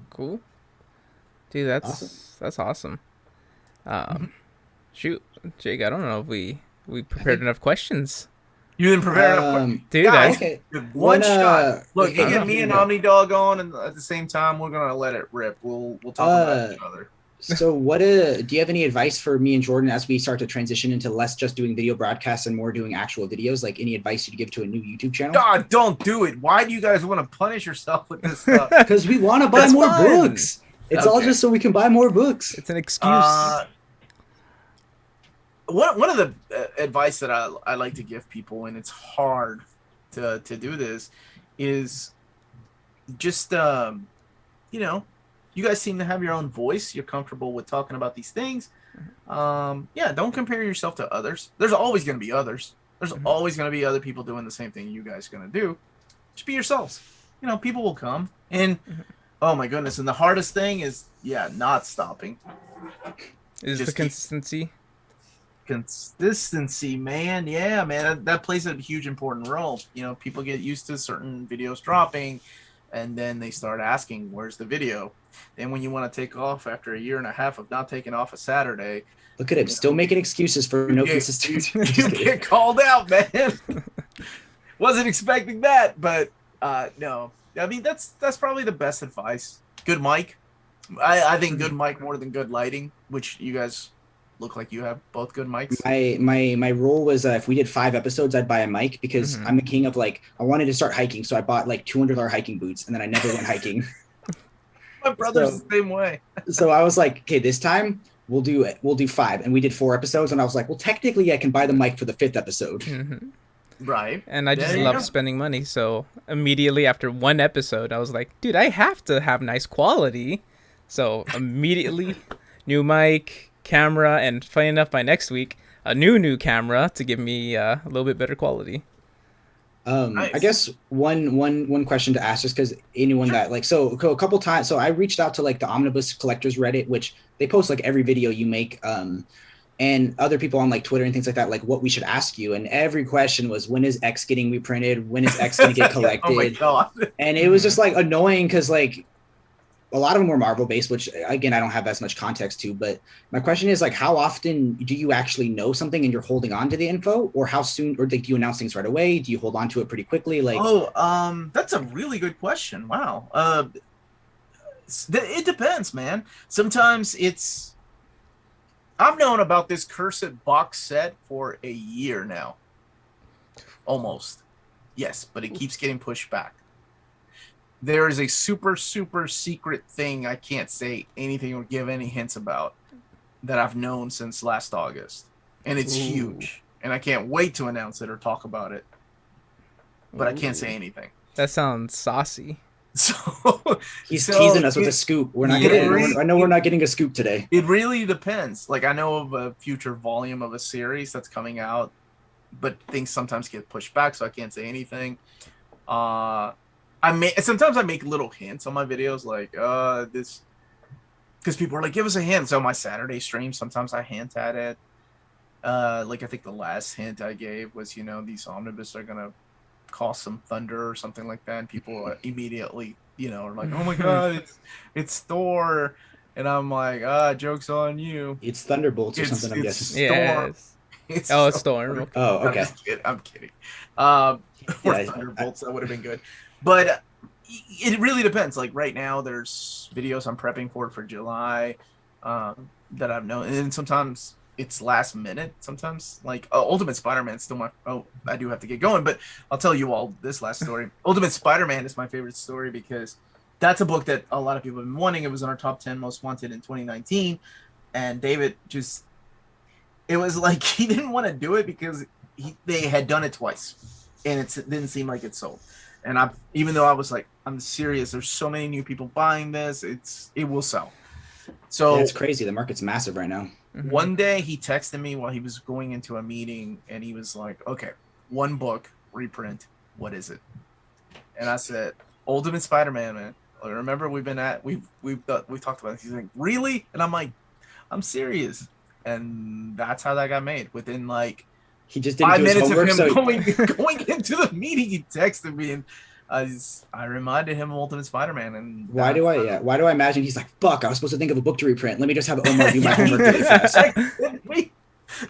Speaker 2: Cool, dude. That's awesome. Shoot, Jake. I don't know if we prepared enough questions.
Speaker 1: You didn't prepare enough,
Speaker 2: dude.
Speaker 1: Guys,
Speaker 3: okay.
Speaker 1: One shot. Look, you get me and Omnidog on, and at the same time, we're gonna let it rip. We'll talk about each other.
Speaker 3: So what do you have any advice for me and Jordan as we start to transition into less just doing video broadcasts and more doing actual videos? Like any advice you'd give to a new YouTube channel?
Speaker 1: God, don't do it. Why do you guys want to punish yourself with this stuff?
Speaker 3: Because we want to buy more books. It's all just so we can buy more books.
Speaker 2: It's an excuse.
Speaker 1: One of the advice that I like to give people, and it's hard to do this, is just You guys seem to have your own voice. You're comfortable with talking about these things. Yeah, don't compare yourself to others. There's always going to be others. There's always going to be other people doing the same thing you guys are going to do. Just be yourselves. You know, people will come. And oh my goodness, and the hardest thing is, yeah, not stopping.
Speaker 2: Is
Speaker 1: Just
Speaker 2: the consistency?
Speaker 1: Consistency, man. Yeah, man, that plays a huge important role. You know, people get used to certain videos dropping, and then they start asking, where's the video? Then when you want to take off after a year and a half of not taking off a Saturday,
Speaker 3: Look at him, still making excuses for no
Speaker 1: you
Speaker 3: consistency.
Speaker 1: you get called out, man. Wasn't expecting that, but no. I mean, that's probably the best advice. Good mic. I think good mic more than good lighting, which you guys look like you have both good mics.
Speaker 3: My rule was if we did 5 episodes, I'd buy a mic because I'm the king of like I wanted to start hiking, so I bought like $200 hiking boots, and then I never went hiking.
Speaker 1: My brother's the same way.
Speaker 3: So I was like, okay, this time we'll do 5, and we did 4 episodes, and I was like, well, technically I can buy the mic for the 5th episode.
Speaker 1: Right.
Speaker 2: And I just
Speaker 1: There you
Speaker 2: love
Speaker 1: go.
Speaker 2: spending money. So immediately after one episode, I was like, dude, I have to have nice quality. So immediately, new mic, camera, and funny enough, by next week, a new camera to give me a little bit better quality.
Speaker 1: Nice.
Speaker 3: I guess one question to ask, just because anyone that like, so a couple times, so I reached out to like the Omnibus Collectors Reddit, which they post like every video you make, and other people on like Twitter and things like that, like what we should ask you. And every question was, when is X getting reprinted? When is X going to get collected?
Speaker 1: Oh my god.
Speaker 3: And it was just like annoying because like a lot of them were Marvel based, which again, I don't have as much context to, but my question is like, how often do you actually know something and you're holding on to the info, or how soon, or do you announce things right away? Do you hold on to it pretty quickly? Like,
Speaker 1: That's a really good question. Wow. It depends, man. Sometimes I've known about this cursed box set for a year now. Almost. Yes, but it keeps getting pushed back. There is a super, super secret thing I can't say anything or give any hints about that I've known since last August. And it's huge. And I can't wait to announce it or talk about it. But I can't say anything.
Speaker 2: That sounds saucy.
Speaker 3: he's teasing us with a scoop. We're not getting. I know we're not getting a scoop today.
Speaker 1: It really depends. Like I know of a future volume of a series that's coming out, but things sometimes get pushed back, so I can't say anything. Sometimes I make little hints on my videos, like this, because people are like, give us a hint. So my Saturday stream, sometimes I hint at it. Like I think the last hint I gave was, these omnibus are gonna cause some thunder or something like that, and people immediately, are like, oh my god, it's Thor, and I'm like, joke's on you.
Speaker 3: It's Thunderbolts or something. I'm guessing.
Speaker 1: Storm.
Speaker 2: It's Storm. Okay.
Speaker 3: Oh, okay.
Speaker 1: I'm kidding. Or Thunderbolts, that would have been good. But it really depends. Like right now, there's videos I'm prepping for July that I've known, and then sometimes it's last minute. Sometimes like Ultimate Spider-Man still I do have to get going, but I'll tell you all this last story. Ultimate Spider-Man is my favorite story because that's a book that a lot of people have been wanting. It was in our top 10 most wanted in 2019, and David it was like he didn't want to do it because they had done it twice, and it didn't seem like it sold. And even though I was like, I'm serious, there's so many new people buying this, it will sell. So
Speaker 3: it's crazy. The market's massive right now.
Speaker 1: One day he texted me while he was going into a meeting, and he was like, okay, one book reprint, what is it? And I said, Ultimate Spider-Man, man. Remember we've talked about it. He's like, really? And I'm like, I'm serious. And that's how that got made. Within like
Speaker 3: he just didn't
Speaker 1: 5
Speaker 3: do his
Speaker 1: minutes of
Speaker 3: homework,
Speaker 1: him going into the meeting, he texted me, and I reminded him of Ultimate Spider-Man. And
Speaker 3: why do I imagine he's like, fuck, I was supposed to think of a book to reprint. Let me just have Omar do my homework really fast.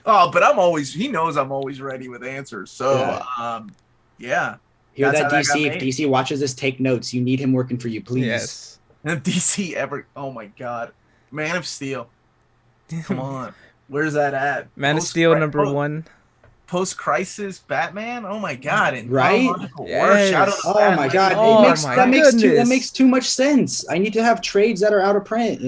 Speaker 1: But he knows I'm always ready with answers. So yeah.
Speaker 3: Hear that, DC? If DC watches this, take notes. You need him working for you, please.
Speaker 2: Yes.
Speaker 1: And if DC oh my god, Man of Steel. Come on, where's that at?
Speaker 2: Man of Steel number 1.
Speaker 1: Post-crisis Batman. Oh my god, and
Speaker 3: right?
Speaker 2: Yes.
Speaker 3: Oh my god, that makes too much sense. I need to have trades that are out of print.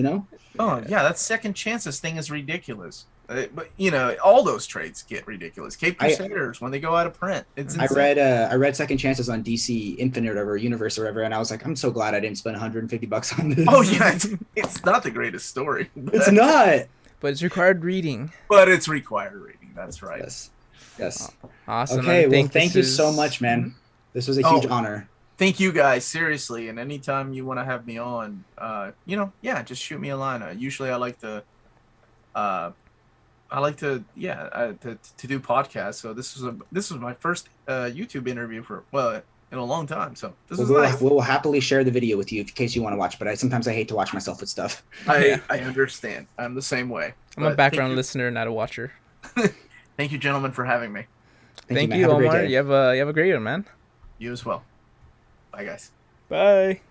Speaker 1: Oh yeah, that second chances thing is ridiculous. But you know, all those trades get ridiculous. Cape
Speaker 3: I
Speaker 1: Crusaders when they go out of print, it's
Speaker 2: Mhm.
Speaker 1: insane.
Speaker 3: I read Second Chances on DC Infinite or whatever, Universe or whatever, and I was like, I'm so glad I didn't spend $150 on this.
Speaker 1: Oh yeah, it's not the greatest story,
Speaker 3: It's not.
Speaker 2: But it's required reading.
Speaker 1: but it's required reading. That's right.
Speaker 3: Yes. Yes.
Speaker 2: Awesome. I
Speaker 3: Okay, well,
Speaker 2: think
Speaker 3: thank
Speaker 2: this
Speaker 3: you so
Speaker 2: is.
Speaker 3: much, man.
Speaker 2: Mhm.
Speaker 3: This was a huge
Speaker 1: Oh,
Speaker 3: honor.
Speaker 1: thank you guys seriously. And anytime you want to have me on, yeah, just shoot me a line. Usually, uh, to do podcasts. So this was my first YouTube interview for in a long time. So this
Speaker 3: Well,
Speaker 1: is nice.
Speaker 3: we'll happily share the video with you in case you want to watch, but sometimes I hate to watch myself with stuff.
Speaker 2: Yeah.
Speaker 1: I understand. I'm the same way.
Speaker 2: I'm a
Speaker 1: But
Speaker 2: background listener, not a watcher.
Speaker 1: Thank you, gentlemen, for having me.
Speaker 3: Thank you, man.
Speaker 2: you,
Speaker 3: Have a great
Speaker 2: Omar.
Speaker 3: day.
Speaker 2: You have a great one, man.
Speaker 1: You as well. Bye, guys.
Speaker 2: Bye.